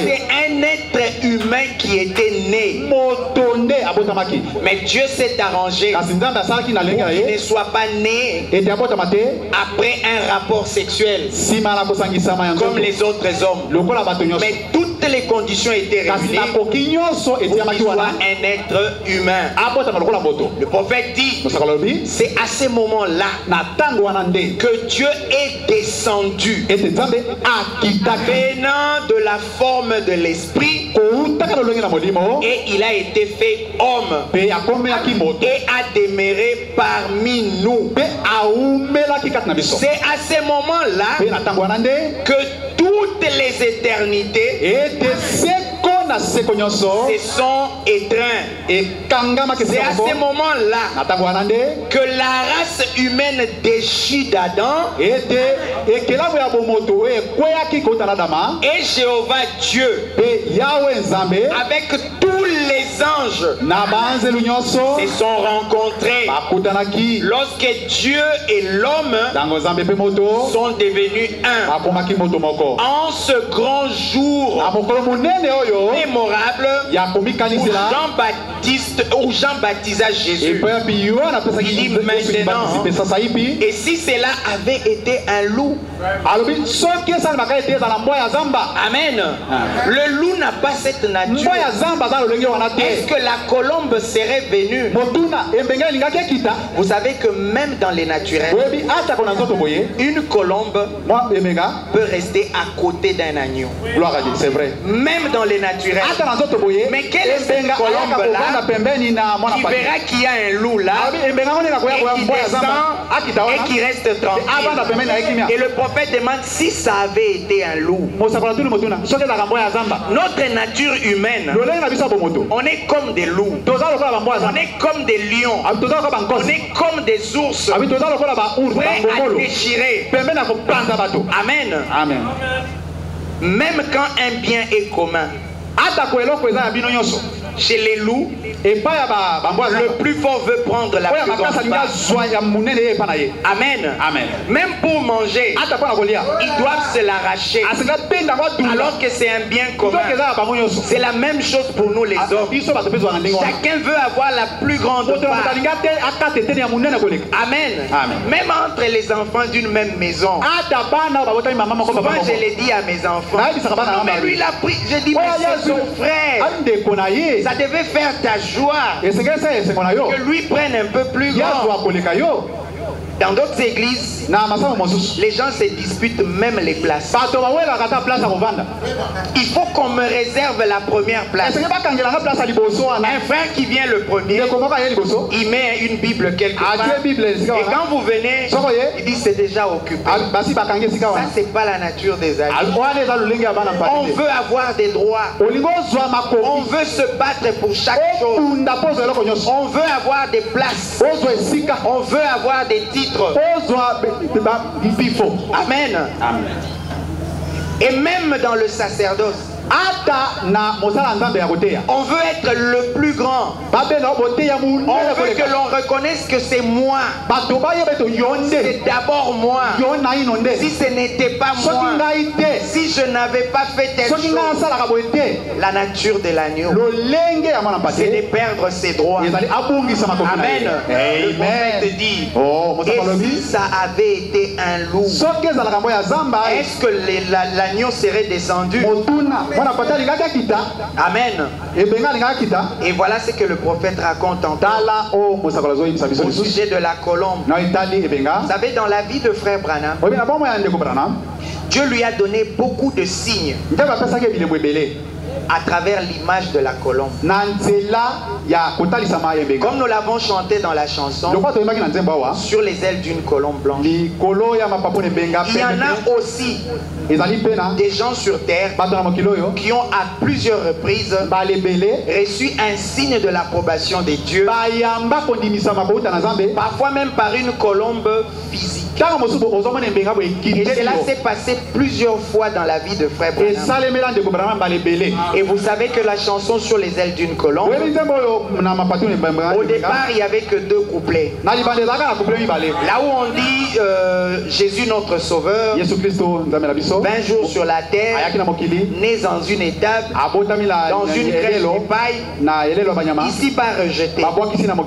c'est un être humain qui était né. Mais Dieu s'est arrangé pour qu'il ne soit pas né après un rapport sexuel comme les autres hommes. Mais toutes les conditions étaient réunies pour qu'il soit un être humain. Le prophète dit, c'est à ce moment-là que Dieu est descendu venant de la forme de l'esprit et il a été fait homme et a demeuré parmi nous. C'est à ce moment-là que toutes les éternités se sont étreints. C'est à ce moment-là que la race humaine déchue d'Adam et Jéhovah Dieu avec tous les anges se sont rencontrés lorsque Dieu et l'homme sont devenus un. En ce grand jour mémorable où Jean baptisa Jésus, il dit maintenant, et si cela avait été un loup, amen, le loup n'a pas cette nature. Est-ce que la colombe serait venue? Vous savez que même dans les naturels, une colombe peut rester à côté d'un agneau. C'est vrai. Même dans les naturels. Mais quelle est cette colombe là qui verra qu'il y a un loup là et qui descend et qui reste tranquille? Et le prophète demande si ça avait été un loup. Notre nature humaine, on est comme des loups, on est comme des lions, on est comme des ours prêts à déchirer. Amen. Amen. Même quand un bien est commun, chez les loups, le plus fort veut prendre la plus grande part. Amen. Amen. Même pour manger, ils doivent se l'arracher alors que c'est un bien commun. C'est la même chose pour nous les hommes. Chacun veut avoir la plus grande part. Amen. Même entre les enfants d'une même maison. Souvent je l'ai dit à mes enfants, non, mais lui il a pris, je dis mais c'est son frère. Ça devait faire ta joie que lui prenne un peu plus grand. Dans d'autres églises, les gens se disputent même les places. Il faut qu'on me réserve la première place. Un frère qui vient le premier, il met une Bible quelque part. Et quand vous venez, il dit c'est déjà occupé. Ça, c'est pas la nature des amis. On veut avoir des droits. On veut se battre pour chaque chose. On veut avoir des places. On veut avoir des titres. Amen. Amen. Et même dans le sacerdoce, on veut être le plus grand. On veut que l'on reconnaisse que c'est moi. C'est d'abord moi. Si ce n'était pas moi, si je n'avais pas fait telle chose, la nature de l'agneau, c'est de perdre ses droits. Amen. Le prophète dit, et si ça avait été un loup, est-ce que l'agneau serait descendu? Amen. Et voilà ce que le prophète raconte au sujet de la colombe. Vous savez, dans la vie de frère Branham, Dieu lui a donné beaucoup de signes à travers l'image de la colombe. Comme nous l'avons chanté dans la chanson, sur les ailes d'une colombe blanche. Il y en a aussi des gens sur terre qui ont à plusieurs reprises reçu un signe de l'approbation de Dieu, parfois même par une colombe physique. Et cela s'est passé plusieurs fois dans la vie de frère Branham. Et vous savez que la chanson sur les ailes d'une colombe Au départ, il n'y avait que 2 couplets. Là où on dit Jésus notre Sauveur, 20 jours sur la terre, né dans une étape, dans une crèche de paille, ici pas rejeté,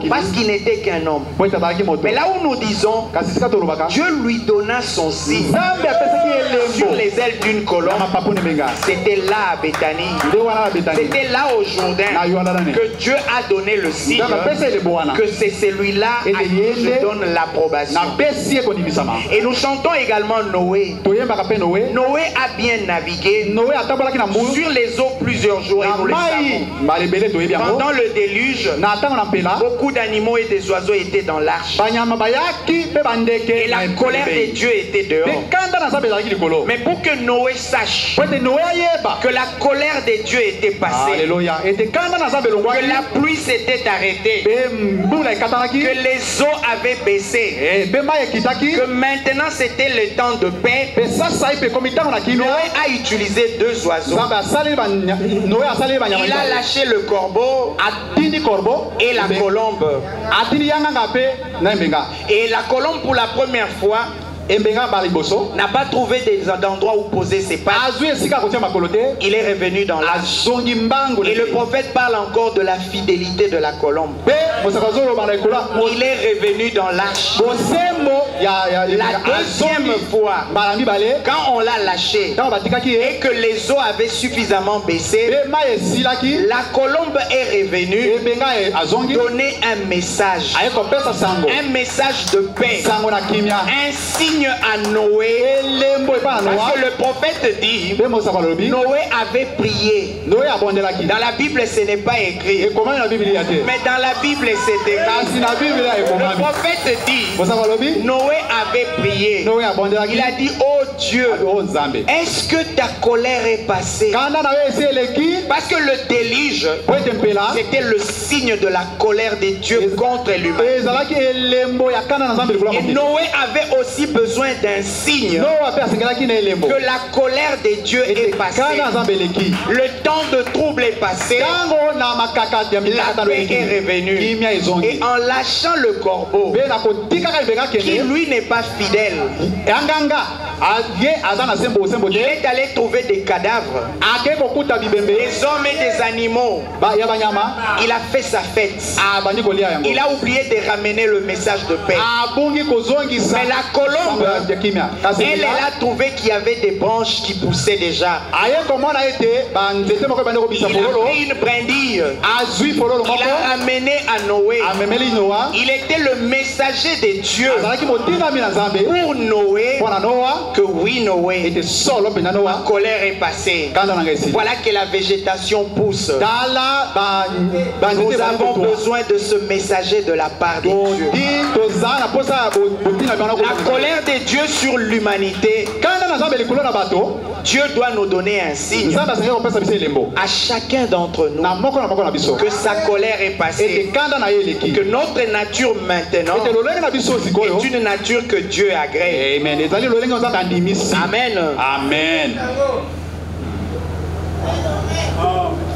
parce qu'il n'était qu'un homme. Mais là où nous disons, Dieu lui donna son signe sur les ailes d'une colombe, c'était là à Béthanie, c'était là au Jourdain que Dieu a donné le signe que c'est celui-là à qui je donne l'approbation. Et nous chantons également Noé. Noé a bien navigué sur les eaux plusieurs jours et nous le savons. Pendant le déluge, beaucoup d'animaux et des oiseaux étaient dans l'arche. Et la colère de Dieu était dehors. Mais pour que Noé sache que la colère de Dieu était passée, que la pluie s'était arrêtée, que les eaux avaient baissé, que maintenant c'était le temps de paix, Noé a utilisé 2 oiseaux. Il a lâché le corbeau et la colombe. Et la colombe, pour la première fois, n'a pas trouvé d'endroit où poser ses pattes. Il est revenu dans l'arche. Et le prophète parle encore de la fidélité de la colombe. Il est revenu dans l'arche. La deuxième fois, quand on l'a lâché et que les eaux avaient suffisamment baissé, la colombe est revenue donner un message de paix, un signe à Noé, parce que le prophète dit Noé avait prié. Dans la Bible ce n'est pas écrit, mais dans la Bible c'est écrit. Le prophète dit Noé avait prié. Il a dit oh Dieu, est-ce que ta colère est passée? Parce que le déluge c'était le signe de la colère de Dieu contre lui-même. Et Noé avait aussi besoin d'un signe que la colère de Dieu est passée. Le temps de trouble est passé. La paix est revenue. Et en lâchant le corbeau, qui lui n'est pas fidèle, il est allé trouver des cadavres, des hommes et des animaux. Il a fait sa fête. Il a oublié de ramener le message de paix. Mais la colombe, elle a trouvé qu'il y avait des branches qui poussaient déjà. Il a pris une brindille. Il a ramené à Noé. Il était le messager de Dieu pour Noé, que oui Noé, la colère est passée. Voilà que la végétation pousse. Nous avons besoin de ce messager de la part de Dieu. La colère de Dieu sur l'humanité, Dieu doit nous donner un signe à chacun d'entre nous que sa colère est passée, que notre nature maintenant est une nature que Dieu agrée. Amen. Amen.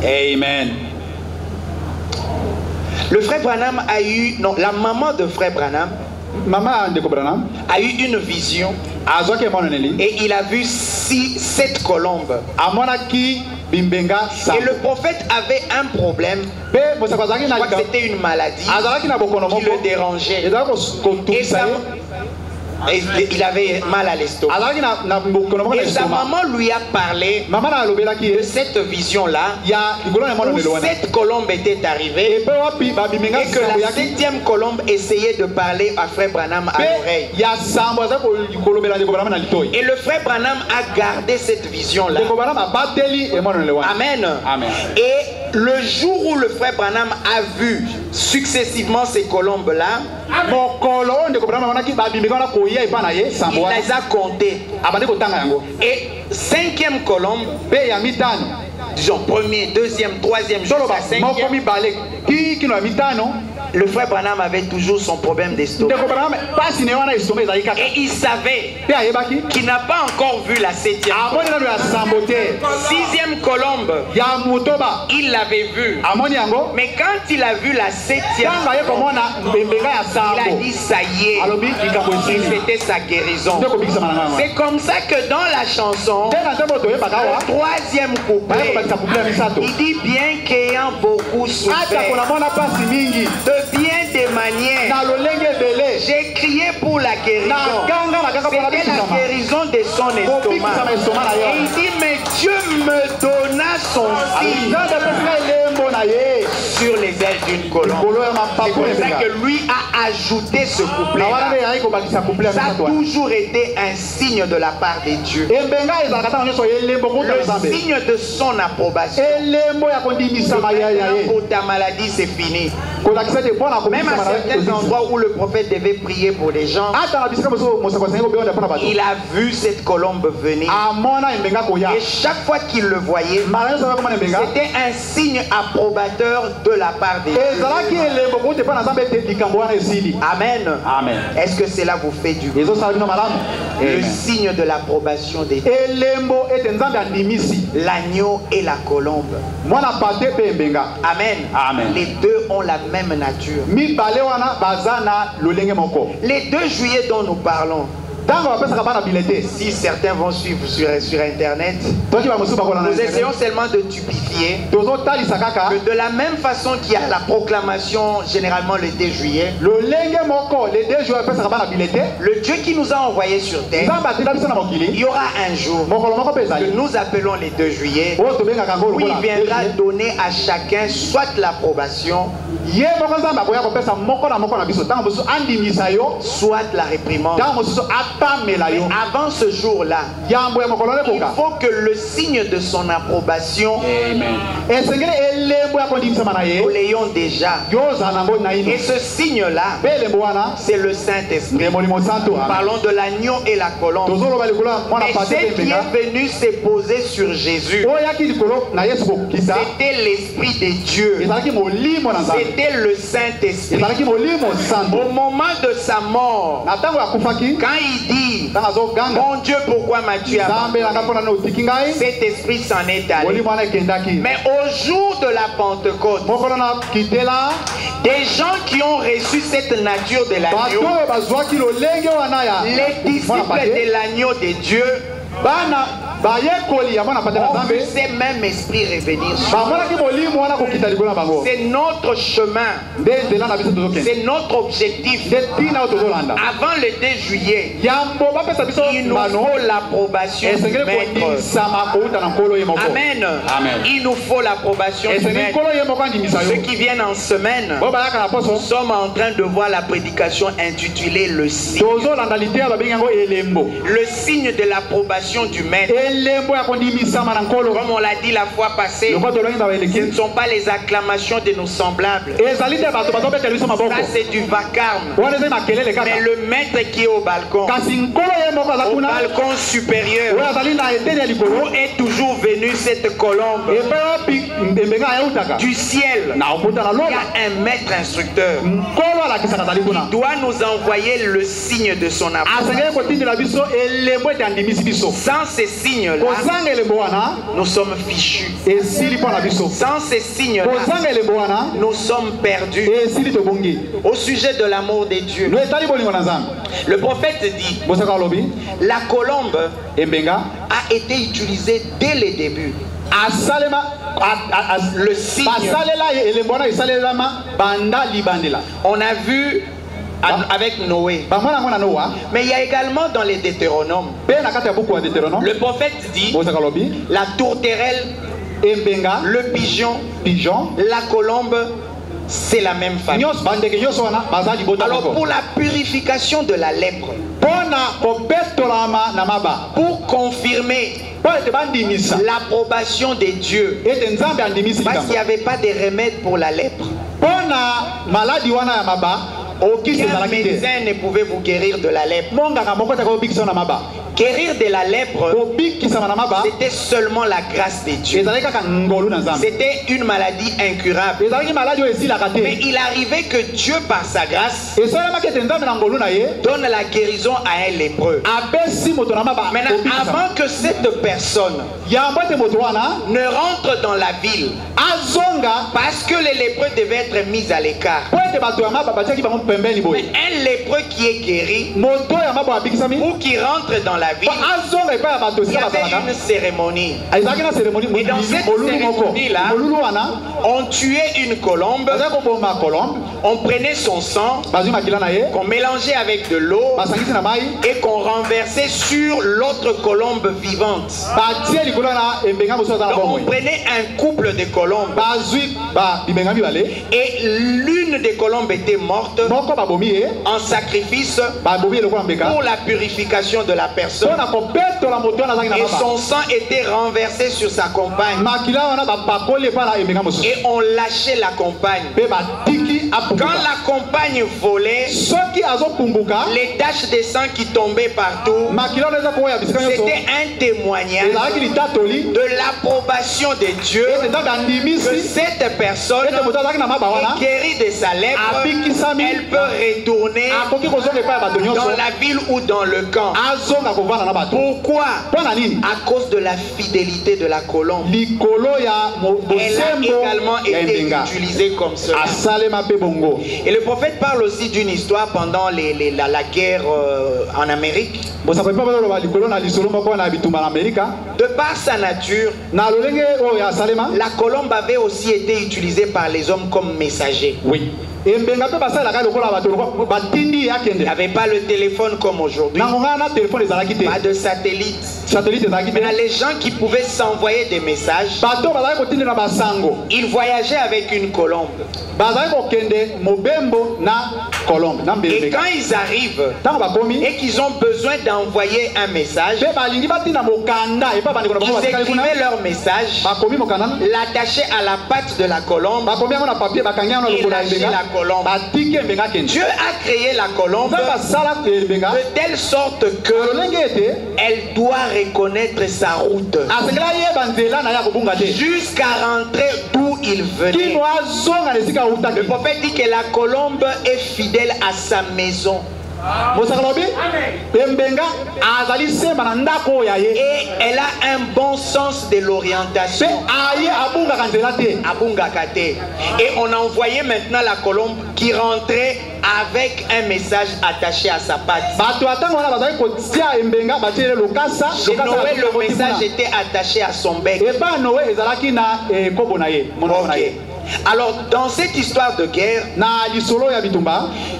Amen. Le frère Branham a eu, non, la maman de frère Branham a eu une vision et il a vu 7 colombes. Et le prophète avait un problème. Je crois que c'était une maladie qui le dérangeait. Et il avait mal à l'estomac. Et sa maman lui a parlé de cette vision-là, où 7 colombes étaient arrivées et que la 7e colombe essayait de parler à frère Branham à l'oreille. Et le frère Branham a gardé cette vision-là. Amen. Amen. Et le jour où le frère Branham a vu successivement ces colombes-là, il les a comptées. Et 5e colombe, disons 1er, 2e, 3e, jusqu'à 5e, Le frère Branham avait toujours son problème d'estomac. Et il savait qu'il n'a pas encore vu la 7e. 6e colombe, il l'avait vu. Mais quand il a vu la 7e, il a dit ça y est, c'était sa guérison. C'est comme ça que dans la chanson, le 3e couplet, il dit bien qu'ayant beaucoup souffert, de bien des manières, j'ai crié pour la guérison. C'était la guérison de son estomac. Et il dit, mais Dieu me donna son fils sur les ailes d'une colombe. C'est pour ça que lui a ajouté ce couplet. Ça a toujours été un signe de la part de Dieu. Le signe de son approbation. Pour ta maladie, c'est fini. Même à certains endroits où le prophète devait prier pour les gens, il a vu cette colombe venir. Et chaque fois qu'il le voyait, c'était un signe approbateur de la part de Dieu. Amen. Amen. Est-ce que cela vous fait du bien? Le signe de l'approbation de Dieu. L'agneau et la colombe. Amen. Amen. Les deux ont la même nature. Les 2 juillet dont nous parlons, si certains vont suivre sur Internet, nous essayons seulement de typifier que de la même façon qu'il y a la proclamation généralement le 2 juillet, le Dieu qui nous a envoyés sur terre, il y aura un jour que nous appelons le 2 juillet, où il viendra donner à chacun soit l'approbation, soit la réprimande. Mais avant ce jour-là, il faut que le signe de son approbation, nous l'ayons déjà. Et ce signe-là, c'est le Saint-Esprit. Parlons de l'agneau et la colombe. Et ce qui est venu se poser sur Jésus, c'était l'Esprit de Dieu. C'était le Saint-Esprit. Au moment de sa mort, quand il dit, mon Dieu, pourquoi m'as-tu abandonné? Cet esprit s'en est allé. Mais au jour de la Pentecôte, des gens qui ont reçu cette nature de l'agneau, les disciples de l'agneau de Dieu, on vu ces mêmes esprits revenir sur nous. C'est notre chemin. C'est notre objectif. Avant le 2 juillet, il nous faut l'approbation du Maître. Amen. Amen. Il nous faut l'approbation du Maître. Ceux qui viennent en semaine, nous sommes en train de voir la prédication intitulée Le signe. Le signe de l'approbation du Maître. Comme on l'a dit la fois passée, ce ne sont pas les acclamations de nos semblables. Ça c'est du vacarme. Mais le maître qui est au balcon supérieur, où est toujours venue cette colombe du ciel. Il y a un maître instructeur qui doit nous envoyer le signe de son approbation. Sans ces signes-là, nous sommes fichus. Sans ces signes-là, nous sommes perdus. Au sujet de l'amour de Dieu, le prophète dit, la colombe a été utilisée dès le début. Le signe. On a vu avec Noé. Mais il y a également dans les Deutéronomes. Le prophète dit, la tourterelle, le pigeon, la colombe, c'est la même famille. Alors pour la purification de la lèpre, pour confirmer l'approbation de Dieu, parce qu'il n'y avait pas de remède pour la lèpre, aucun médecin ne pouvait vous guérir de la lèpre. Guérir de la lèpre, c'était seulement la grâce de Dieu. C'était une maladie incurable. Mais il arrivait que Dieu, par sa grâce, donne la guérison à un lépreux. Maintenant, avant que cette personne ne rentre dans la ville, parce que les lépreux devaient être mis à l'écart, un lépreux qui est guéri ou qui rentre dans la ville, il y avait une cérémonie. Et dans cette cérémonie-là, on tuait une colombe, on prenait son sang, qu'on mélangeait avec de l'eau et qu'on renversait sur l'autre colombe vivante. Donc on prenait un couple de colombes et l'une des colombes était morte en sacrifice pour la purification de la personne, et son sang était renversé sur sa compagne et on lâchait la compagne. Quand la compagne volait, les taches de sang qui tombaient partout, c'était un témoignage de l'approbation de Dieu que cette personne est guérie de sa lèpre. Elle peut retourner dans la ville ou dans le camp. Pourquoi? À cause de la fidélité de la colombe. Elle a également été utilisée comme cela. Et le prophète parle aussi d'une histoire pendant la guerre en Amérique. De par sa nature, la colombe avait aussi été utilisée par les hommes comme messager. Oui. Il n'y avait pas le téléphone comme aujourd'hui. Pas de satellite. Mais les gens qui pouvaient s'envoyer des messages, ils voyageaient avec une colombe. Et quand ils arrivent et qu'ils ont besoin d'envoyer un message, ils écrivaient leur message, l'attachaient à la patte de la colombe et lâchaient la colombe. Dieu a créé la colombe de telle sorte que elle doit reconnaître sa route jusqu'à rentrer d'où il venait. Le prophète dit que la colombe est fidèle à sa maison. Et elle a un bon sens de l'orientation. Et on a envoyé maintenant la colombe qui rentrait avec un message attaché à sa patte. Chez Noé, le message était attaché à son bec. Okay. Alors, dans cette histoire de guerre,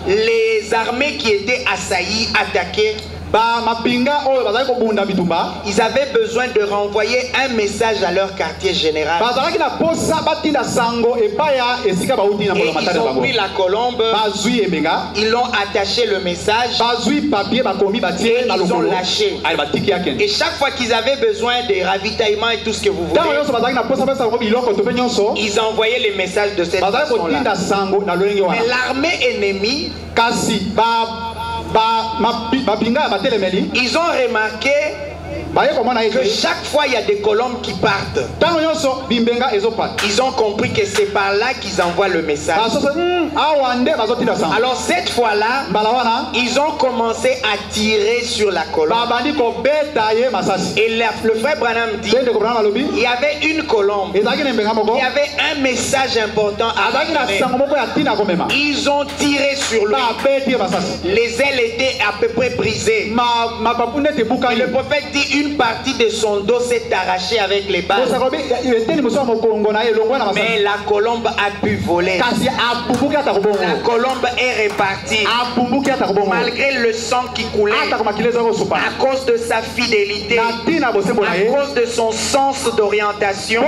les armées qui étaient assaillies, attaquées, ils avaient besoin de renvoyer un message à leur quartier général. Et ils ont pris la colombe, ils l'ont attaché le message et ils ont lâché. Et chaque fois qu'ils avaient besoin des ravitaillements et tout ce que vous voulez, ils envoyaient les messages de cette façon-là. Mais l'armée ennemie, ils ont remarqué que chaque fois il y a des colombes qui partent. Ils ont compris que c'est par là qu'ils envoient le message. Alors cette fois-là, ils ont commencé à tirer sur la colombe. Et le frère Branham dit, il y avait une colombe, il y avait un message important à donner. Ils ont tiré sur lui. Les ailes étaient à peu près brisées. Et le prophète dit, une partie de son dos s'est arrachée avec les balles. Mais la colombe a pu voler. La colombe est repartie. Malgré le sang qui coulait, à cause de sa fidélité, à cause de son sens d'orientation,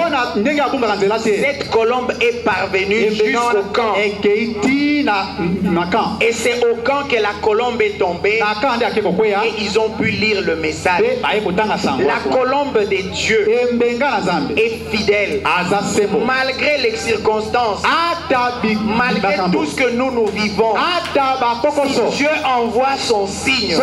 cette colombe est parvenue jusqu'au camp. Et c'est au camp que la colombe est tombée. Et ils ont pu lire le message. La colombe de Dieu est fidèle malgré les circonstances, malgré tout ce que nous vivons. Si Dieu envoie son signe,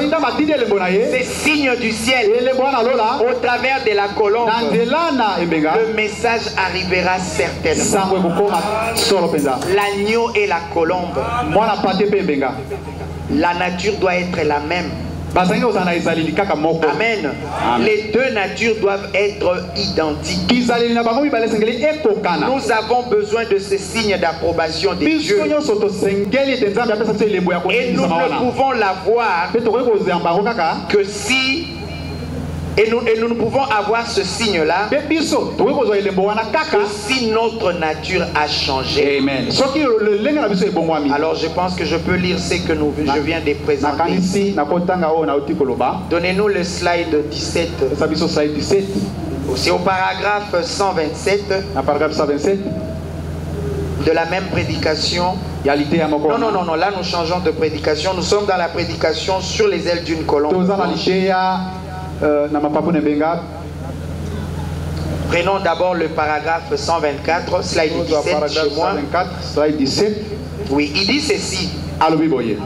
c'est signe du ciel au travers de la colombe, le message arrivera certainement. L'agneau et la colombe, la nature doit être la même. Amen. Les deux natures doivent être identiques. Nous avons besoin de ce signe d'approbation de Dieu. Et nous ne pouvons l'avoir que si... Et nous ne pouvons avoir ce signe-là que si notre nature a changé. Amen. Alors je pense que je peux lire ce que je viens de présenter. Donnez-nous le slide 17. C'est au paragraphe 127. De la même prédication. Non, là nous changeons de prédication. Nous sommes dans la prédication sur les ailes d'une colombe. Prenons d'abord le paragraphe 124, slide 17 chez moi. Oui, il dit ceci.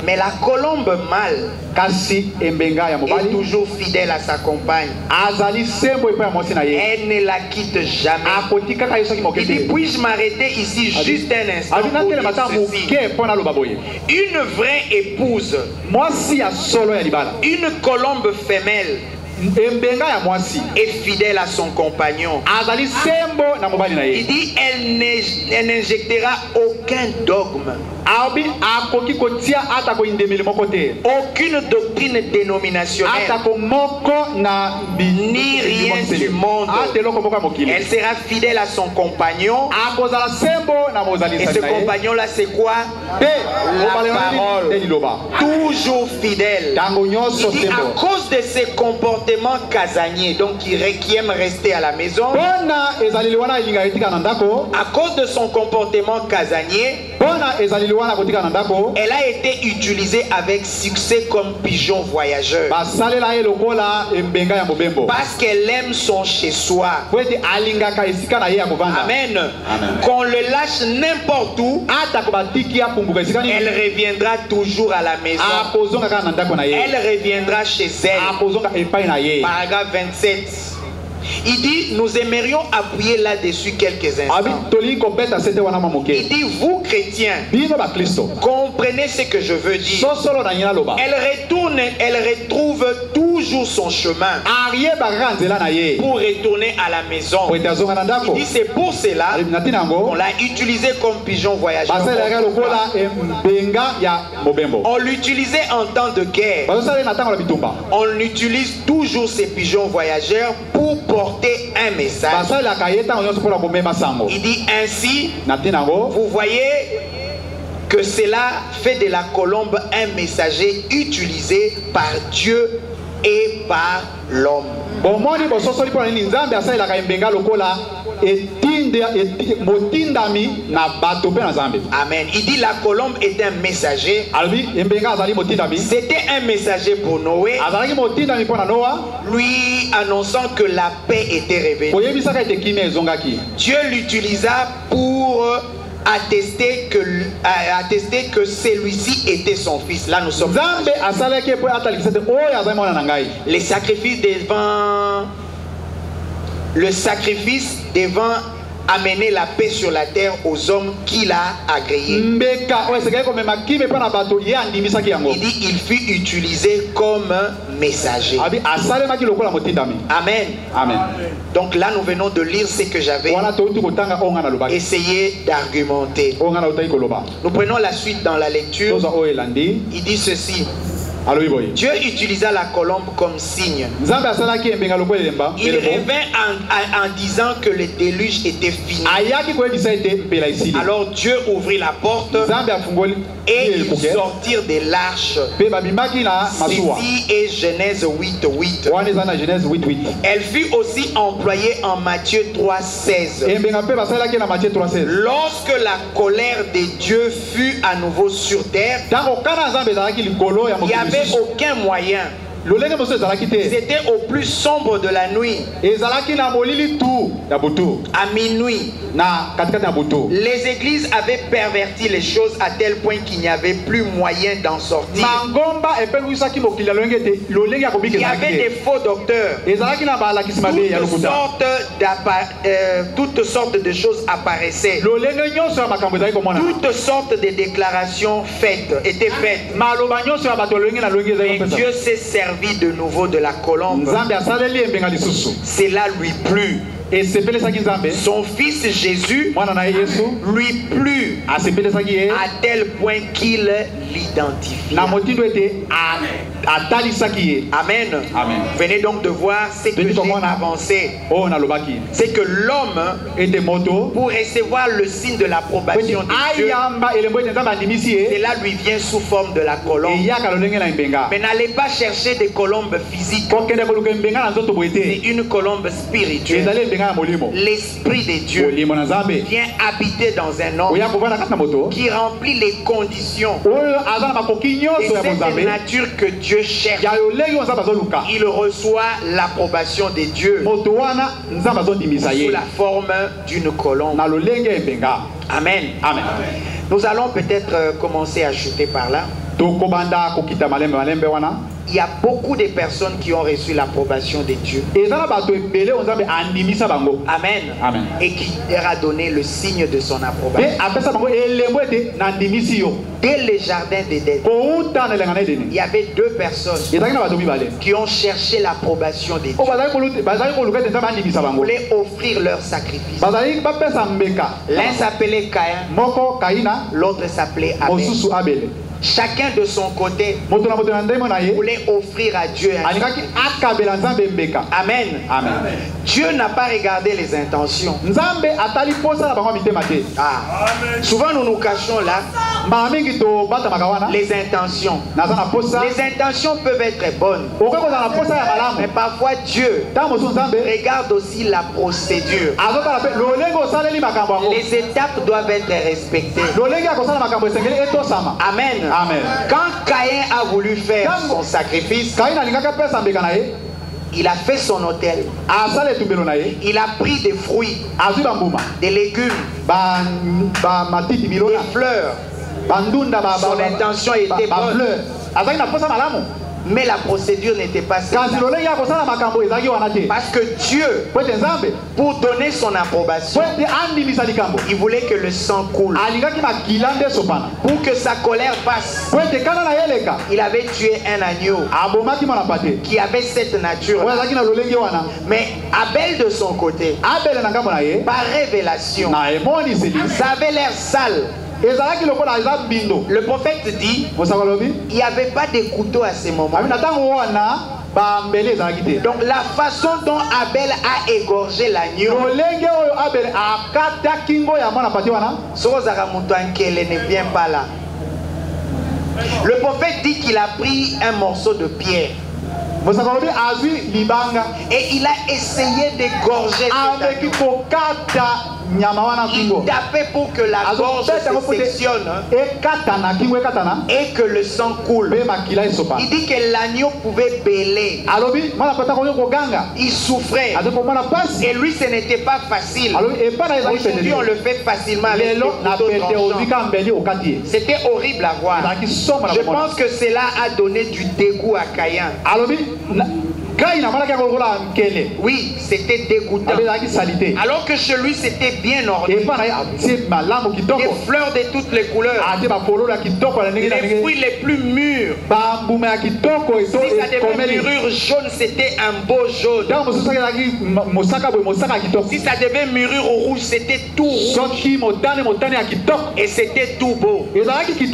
Mais la colombe mâle est toujours fidèle à sa compagne. Elle ne la quitte jamais. Il dit, puis-je m'arrêter ici juste un instant pour dire ceci. Une vraie épouse, une colombe femelle, est fidèle à son compagnon. Il dit, elle n'injectera aucun dogme, aucune doctrine dénominationnelle, ni rien du monde. Elle sera fidèle à son compagnon. Et ce compagnon-là, c'est quoi? La parole. Toujours fidèle. Il dit, à cause de ses comportements casanier, donc qui aime rester à la maison, à cause de son comportement casanier, elle a été utilisée avec succès comme pigeon voyageur, parce qu'elle aime son chez-soi. Amen. Qu'on le lâche n'importe où, elle reviendra toujours à la maison. Elle reviendra chez elle. Paragraphe 27. Il dit, nous aimerions appuyer là-dessus quelques instants. Il dit, vous chrétiens, comprenez ce que je veux dire. Elle retrouve toujours son chemin pour retourner à la maison. Il dit, c'est pour cela qu'on l'a utilisé comme pigeon voyageur. On l'utilisait en temps de guerre. On utilise toujours ces pigeons voyageurs pour porter un message. Il dit ainsi, vous voyez que cela fait de la colombe un messager utilisé par Dieu et par l'homme. Amen. Il dit la colombe est un messager. C'était un messager pour Noé, lui annonçant que la paix était révélée. Dieu l'utilisa pour attester que celui-ci était son fils. Là nous sommes. Les sacrifices devant amener la paix sur la terre aux hommes qu'il a agréés. Il dit il fut utilisé comme messager. Amen. Amen. Donc là nous venons de lire ce que j'avais essayé d'argumenter. Nous prenons la suite dans la lecture. Il dit ceci. Dieu utilisa la colombe comme signe. Il revint en disant que le déluge était fini. Alors Dieu ouvrit la porte et ils sortirent de l'arche. Ceci est Genèse 8:8. Elle fut aussi employée en Matthieu 3:16. Lorsque la colère de Dieu fut à nouveau sur terre, il n'y avait aucun moyen C'était au plus sombre de la nuit. À minuit. Les églises avaient perverti les choses à tel point qu'il n'y avait plus moyen d'en sortir. Il y avait des faux docteurs. Toutes sortes de choses apparaissaient. Toutes sortes de déclarations étaient faites. Mais Dieu s'est servi de nouveau de la colombe. Cela lui plut. Son fils Jésus lui plut à tel point qu'il l'identifie. Amen. Venez donc de voir ce que j'ai avancé. C'est que l'homme, pour recevoir le signe de l'approbation de Dieu, cela lui vient sous forme de la colombe. Mais n'allez pas chercher des colombes physiques. C'est une colombe spirituelle. L'Esprit de Dieu vient habiter dans un homme qui remplit les conditions de cette nature que Dieu cherche. Il reçoit l'approbation de Dieu sous la forme d'une colombe. Amen. Nous allons peut-être commencer à chuter par là. Il y a beaucoup de personnes qui ont reçu l'approbation de Dieu. Amen. Et qui leur a donné le signe de son approbation. Dès le jardin d'Éden, il y avait deux personnes qui ont cherché l'approbation de Dieu. Ils voulaient offrir leur sacrifice. L'un s'appelait Caïn, l'autre s'appelait Abel. Chacun de son côté voulait offrir à Dieu un sacrifice. Amen. Dieu n'a pas regardé les intentions. Souvent nous nous cachons là. Les intentions. Les intentions peuvent être bonnes. Mais parfois Dieu regarde aussi la procédure. Les étapes doivent être respectées. Amen. Quand Caïn a voulu faire son sacrifice, il a fait son autel. Il a pris des fruits, des légumes, des fleurs. Son intention était bonne. Mais la procédure n'était pas celle-là. Parce que Dieu, pour donner son approbation, il voulait que le sang coule. Pour que sa colère passe, il avait tué un agneau qui avait cette nature. Mais Abel de son côté, par révélation, ça avait l'air sale. Le prophète dit il n'y avait pas de couteau à ce moment. Donc la façon dont Abel a égorgé l'agneau, ne vient pas là. Le prophète dit qu'il a pris un morceau de pierre et il a essayé d'égorger il tapait pour que la gorge se sectionne et que le sang coule. Il dit que l'agneau pouvait bêler. Il souffrait. Et lui, ce n'était pas facile. Aujourd'hui, on le fait facilement avec des couteaux tranchants. C'était horrible à voir. Je pense que cela a donné du dégoût à Caïn. Oui, c'était dégoûtant. Alors que chez lui, c'était bien orné. Des fleurs de toutes les couleurs. Les fruits les plus mûrs. Si ça devait mûrir jaune, c'était un beau jaune. Si ça devait mûrir au rouge, c'était tout rouge. Et c'était tout beau. Mais ce n'était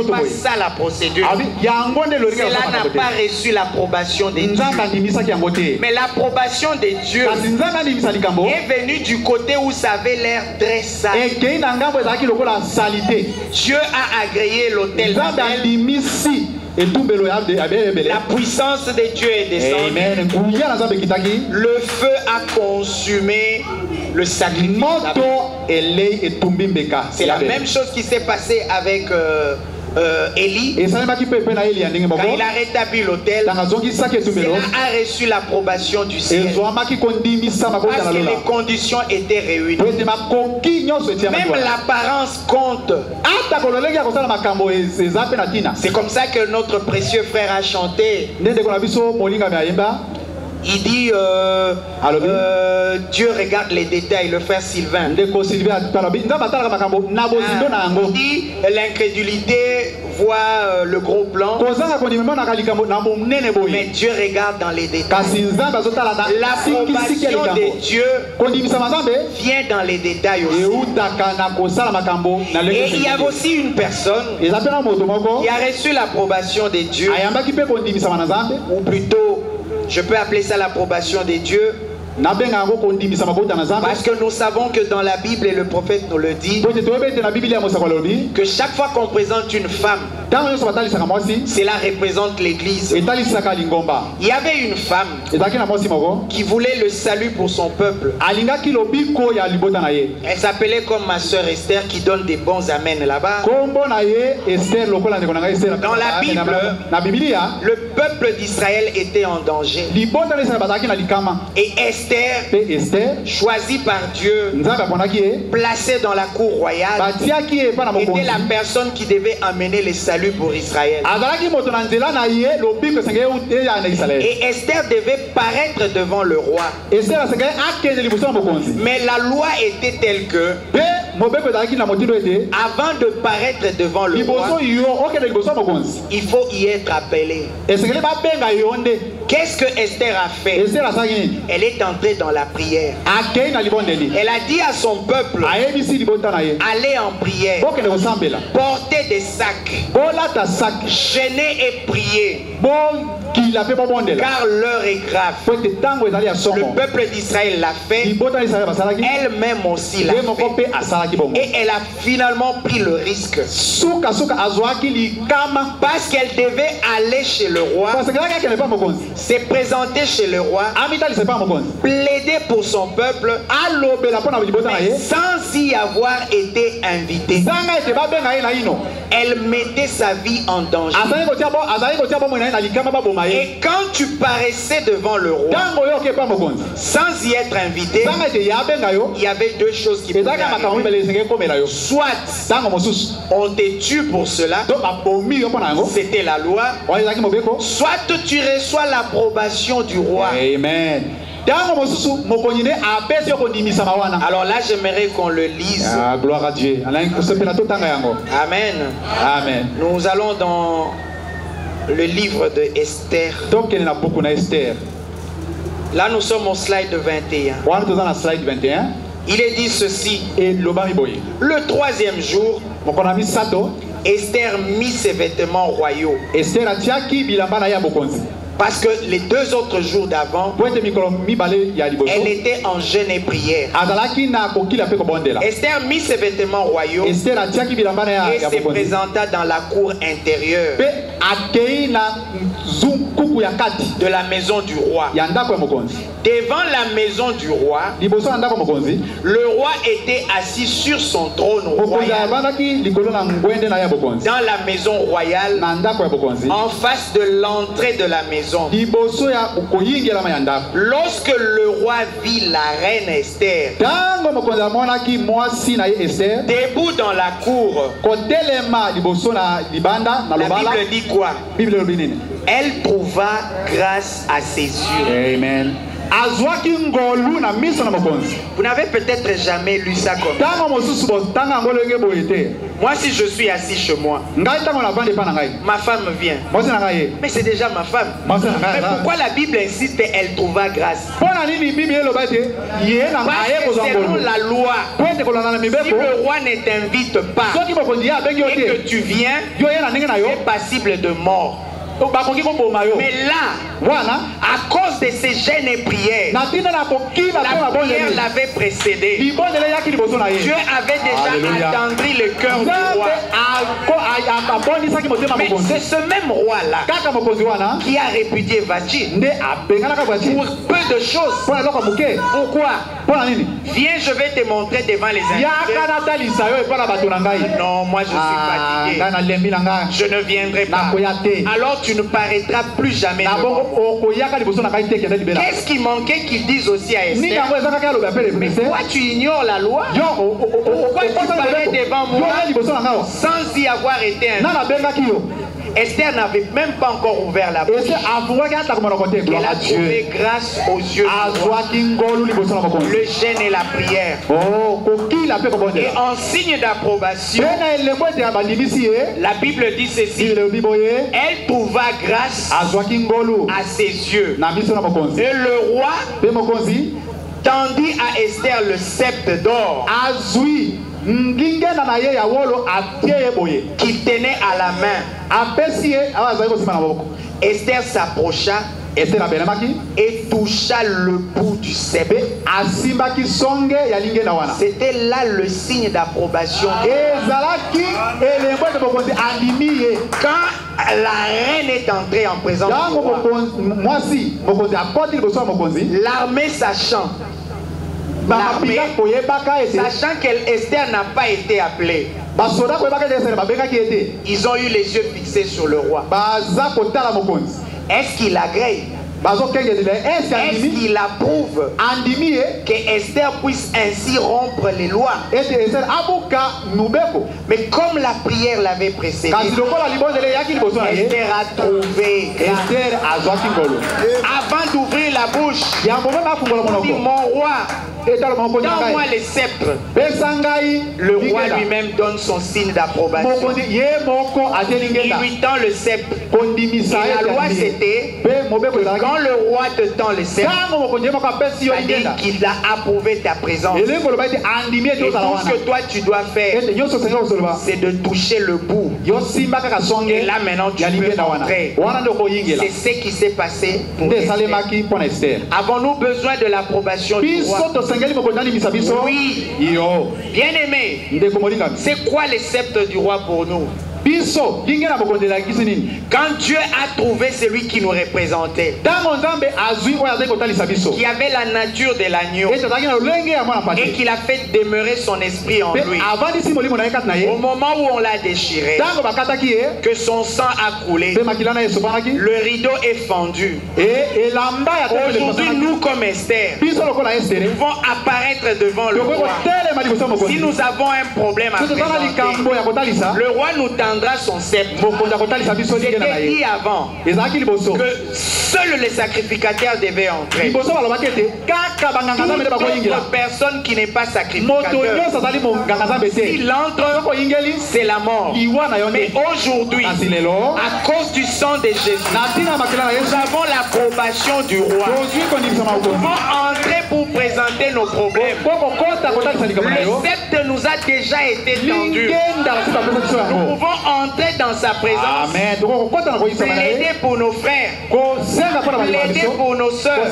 pas ça la procédure. Cela n'a pas reçu l'approbation de Dieu. Mais l'approbation de Dieu est venue du côté où ça avait l'air très sale. Dieu a agréé l'autel d'Abel. La puissance de Dieu est descendue. Le feu a consumé le sacrifice. C'est la même chose qui s'est passée avec Élie, quand il a rétabli l'autel, cela a reçu l'approbation du ciel. Parce que les conditions étaient réunies. Même l'apparence compte. C'est comme ça que notre précieux frère a chanté. Il dit Dieu regarde les détails, le frère Sylvain. Il dit l'incrédulité voit le gros plan, mais Dieu regarde dans les détails. L'approbation de Dieu vient dans les détails aussi. Et il y a aussi une personne qui a reçu l'approbation de Dieu, ou plutôt je peux appeler ça l'approbation de Dieu. Parce que nous savons que dans la Bible, et le prophète nous le dit, que chaque fois qu'on présente une femme, cela représente l'église. Il y avait une femme qui voulait le salut pour son peuple. Elle s'appelait comme ma soeur Esther, qui donne des bons amens là-bas. Dans la Bible, le peuple d'Israël était en danger. Et Esther, choisie par Dieu, placée dans la cour royale, était la personne qui devait amener le salut pour Israël. Et Esther devait paraître devant le roi. Mais la loi était telle que avant de paraître devant le roi, il faut y être appelé. Qu'est-ce que Esther a fait? Elle est entrée dans la prière. Elle a dit à son peuple, allez en prière, portez des sacs, jeûnez et priez, car l'heure est grave. Le peuple d'Israël l'a fait, elle-même aussi l'a fait, et elle a finalement pris le risque, parce qu'elle devait aller chez le roi, se présenter chez le roi, plaider pour son peuple, mais sans y avoir été invitée. Elle mettait sa vie en danger. Et quand tu paraissais devant le roi sans y être invité, il y avait deux choses qui pouvaient arriver. Soit on te tue pour cela, c'était la loi, soit tu reçois l'approbation du roi. Amen. Alors là, j'aimerais qu'on le lise. Ah, gloire à Dieu. Amen. Amen. Nous allons dans le livre de Esther. Là, nous sommes au slide 21. Il est dit ceci. Le troisième jour, Esther mit ses vêtements royaux. Parce que les deux autres jours d'avant, elle était en jeûne et prière. Esther mit ses vêtements royaux et se présenta dans la cour intérieure de la maison du roi. Devant la maison du roi, le roi était assis sur son trône royal dans la maison royale, en face de l'entrée de la maison. Lorsque le roi vit la reine Esther debout dans la cour, la Bible dit quoi? Elle trouva grâce à ses yeux. Amen. Vous n'avez peut-être jamais lu ça comme ça. Moi, si je suis assis chez moi, ma femme vient. Mais c'est déjà ma femme. Mais pourquoi la Bible insiste elle trouva grâce? Parce que selon la loi, si le roi ne t'invite pas et que tu viens, tu es passible de mort. Mais là, à cause de ses gênes et prières, la prière l'avait précédé. Dieu avait déjà attendri le cœur du roi. Mais c'est ce même roi-là qui a répudié Vashti pour peu de choses. Pourquoi? Viens, je vais te montrer devant les invités. Non, moi je suis fatigué. Je ne viendrai pas. Alors tu ne paraîtras plus jamais devant. Qu'est-ce qui manquait qu'ils disent aussi à Esther? Mais pourquoi tu ignores la loi? Pourquoi tu parais devant moi sans y avoir été invité? Esther n'avait même pas encore ouvert la bouche. Elle a trouvé grâce aux yeux du roi, le jeûne et la prière. Et en signe d'approbation, la Bible dit ceci: elle trouva grâce à ses yeux. Et le roi tendit à Esther le sceptre d'or qu'il tenait à la main. Esther s'approcha et toucha le bout du sceptre. C'était là le signe d'approbation. Quand la reine est entrée en présence du roi, l'armée sachant qu'Esther n'a pas été appelée, ils ont eu les yeux fixés sur le roi. Est-ce qu'il agrée? Est-ce qu'il approuve que Esther puisse ainsi rompre les lois? Mais comme la prière l'avait précédé, Esther a trouvé avant d'ouvrir la bouche, dit: mon roi, donne-moi les sceptres. Le roi lui-même donne son signe d'approbation. Il lui tend le sceptre. Et la loi c'était: quand le roi te tend le sceptre, ça dit qu'il a approuvé ta présence. Et tout ce que toi tu dois faire, c'est de toucher le bout. Et là maintenant tu peux rentrer. C'est ce qui s'est passé pour Esther. Avons-nous besoin de l'approbation du roi? Oui. Bien aimé, c'est quoi le sceptre du roi pour nous? Quand Dieu a trouvé celui qui nous représentait, qui avait la nature de l'agneau et qu'il a fait demeurer son esprit en lui, au moment où on l'a déchiré, que son sang a coulé, le rideau est fendu. Aujourd'hui, nous comme Esther, nous pouvons apparaître devant le roi. Si nous avons un problème à présenter, le roi nous tendra son sceptre. C'était dit avant que seuls les sacrificateurs devaient entrer. Toute autre personne qui n'est pas sacrificateur, s'il entre, c'est la mort. Mais aujourd'hui, à cause du sang de Jésus, nous avons l'approbation du roi. Nous pouvons entrer pour présenter nos problèmes. Le sceptre nous a déjà été tendu. Nous pouvons entrer dans sa présence, plaider pour nos frères, plaider pour nos soeurs,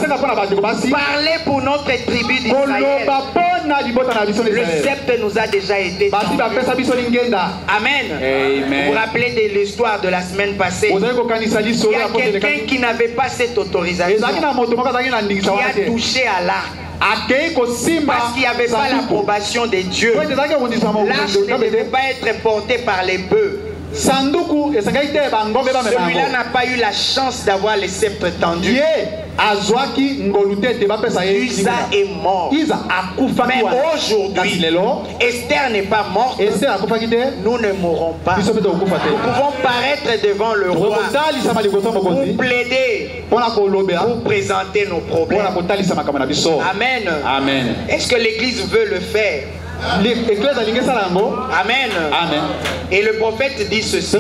parler pour notre tribu d'Israël. Le sceptre nous a déjà été tendu. Amen. Vous vous rappelez de l'histoire de la semaine passée? Il y a quelqu'un qui n'avait pas cette autorisation, qui a touché à l'arc. Parce qu'il n'y avait pas l'approbation de Dieu. L'arche ne devait pas être portée par les bœufs. Celui-là n'a pas eu la chance d'avoir les sceptres tendus. Uza est mort. Mais aujourd'hui, Esther n'est pas morte. Nous ne mourrons pas. Nous pouvons paraître devant le roi pour plaider, pour présenter nos problèmes. Amen. Amen. Est-ce que l'Église veut le faire? Amen. Amen. Et le prophète dit ceci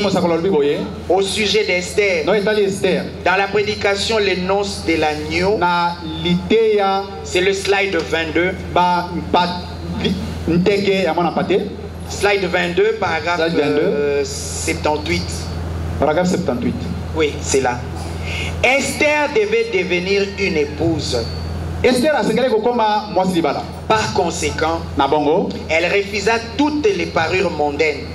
au sujet d'Esther. Dans la prédication Les Noces de l'agneau, c'est le slide 22. Slide 22, paragraphe 78. Paragraphe 78. Oui, c'est là. Esther devait devenir une épouse. Par conséquent, elle refusa toutes les parures mondaines.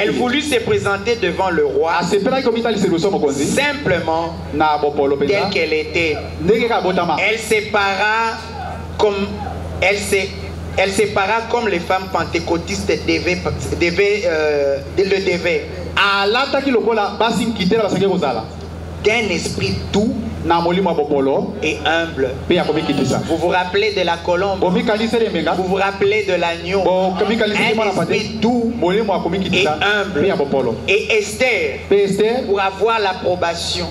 Elle voulut se présenter devant le roi simplement telle qu'elle était. Elle sépara comme les femmes pentecôtistes le devaient. D'un esprit doux et humble. Vous vous rappelez de la colombe? Vous vous rappelez de l'agneau? Un esprit doux et humble. Et Esther, pour avoir l'approbation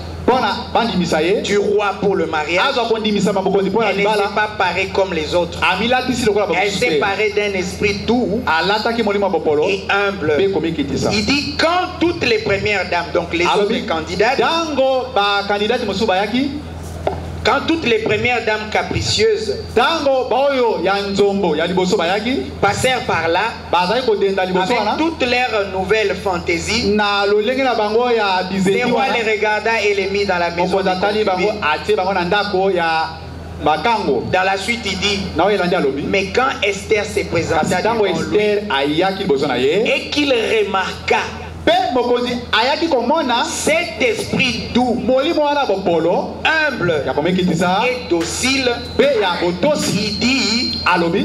du roi pour le mariage, elle ne s'est pas parée comme les autres. Elle s'est parée d'un esprit doux et humble. Il dit quand toutes les premières dames, donc les autres candidates, quand toutes les premières dames capricieuses passèrent par là avec toutes leurs nouvelles fantaisies, le roi les regarda et les mit dans la maison de concubine. Dans la suite, il dit, mais quand Esther s'est présentée devant lui et qu'il remarqua cet esprit doux, humble et docile, il dit,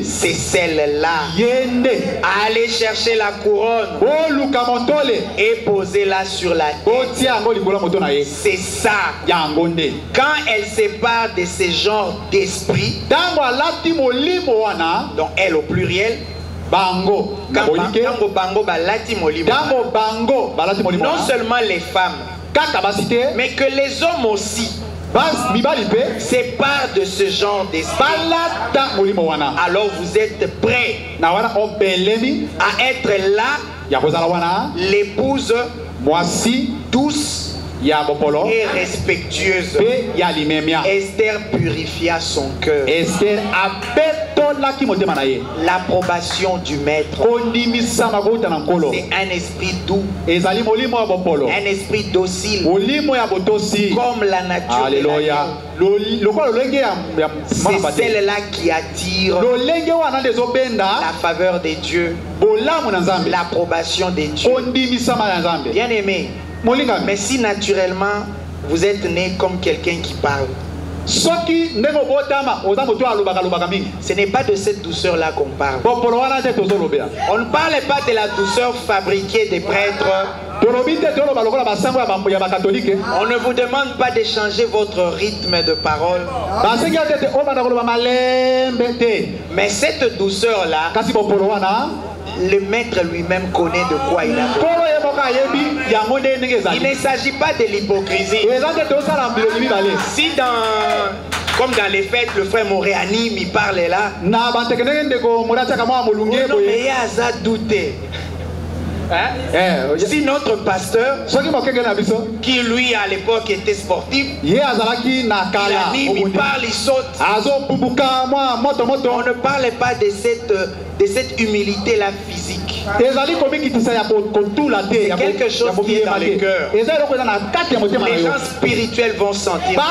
c'est celle-là. Allez chercher la couronne et posez-la sur la tête. C'est ça. Quand elle se part de ce genre d'esprit, donc elle au pluriel, non seulement les femmes, mais que les hommes aussi c'est part de ce genre d'esprit. Alors vous êtes prêts à être là, l'épouse douce et respectueuse. Esther purifia son cœur. L'approbation du maître. C'est un esprit doux, un esprit docile, comme la nature de l'agneau. C'est celle-là qui attire la faveur des dieux, l'approbation des dieux. Bien aimé, mais si naturellement vous êtes né comme quelqu'un qui parle, ce n'est pas de cette douceur-là qu'on parle. On ne parle pas de la douceur fabriquée des prêtres. On ne vous demande pas de changer votre rythme de parole. Mais cette douceur-là, le maître lui-même connaît de quoi il a besoin. Il ne s'agit pas de l'hypocrisie. Si comme dans les fêtes, le frère me réanime, il parle là. Non, mais il y a douté. Si notre pasteur, qui lui à l'époque était sportif, il anime, il parle, il saute. On ne parle pas de cette humilité-là physique. C'est quelque chose qui est dans le cœur. Les gens spirituels vont sentir.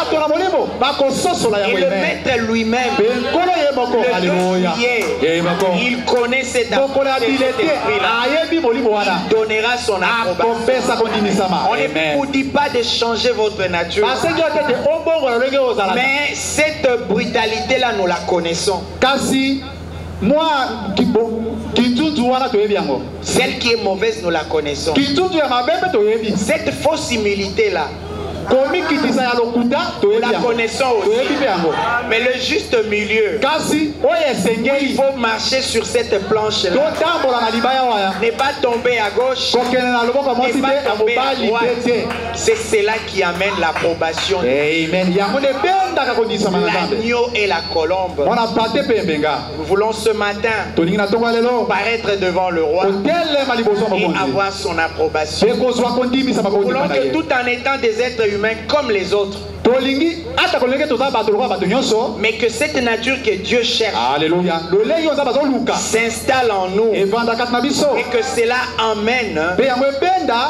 Et le maître lui-même, il connaît cet esprit-là. Il donnera son approbation. On ne vous dit pas de changer votre nature. Mais cette brutalité-là, nous la connaissons. Celle qui est mauvaise, nous la connaissons. Cette fausse humilité-là, nous la connaissons aussi. Mais le juste milieu, il faut marcher sur cette planche-là. Ne pas tomber à gauche, ne pas tomber à droite. C'est cela qui amène l'approbation. L'agneau et la colombe. Nous voulons ce matin paraître devant le roi et avoir son approbation. Nous voulons que tout en étant des êtres humains comme les autres, mais que cette nature que Dieu cherche s'installe en nous et que cela emmène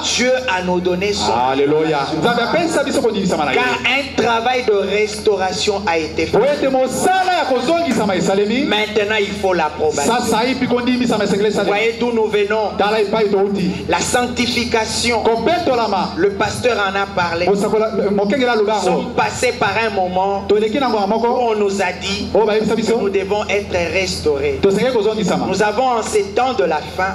Dieu à nous donner son Alléluia. car un travail de restauration a été fait. Maintenant il faut l'approbation. Vous voyez d'où nous venons. La sanctification, le pasteur en a parlé. Nous sommes passés par un moment où on nous a dit que nous devons être restaurés. Nous avons en ces temps de la fin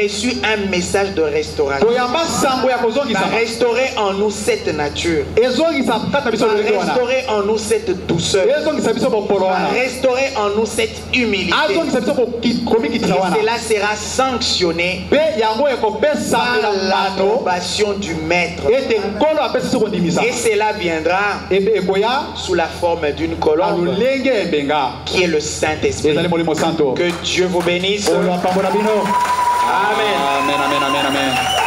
reçu un message de restauration. Va restaurer en nous cette nature. Va restaurer en nous cette douceur. Va restaurer en nous cette humilité. Et cela sera sanctionné par l'approbation du maître. Et cela viendra sous la forme d'une colombe qui est le Saint-Esprit. Que Dieu vous bénisse. Amen. Amen, amen, amen, amen.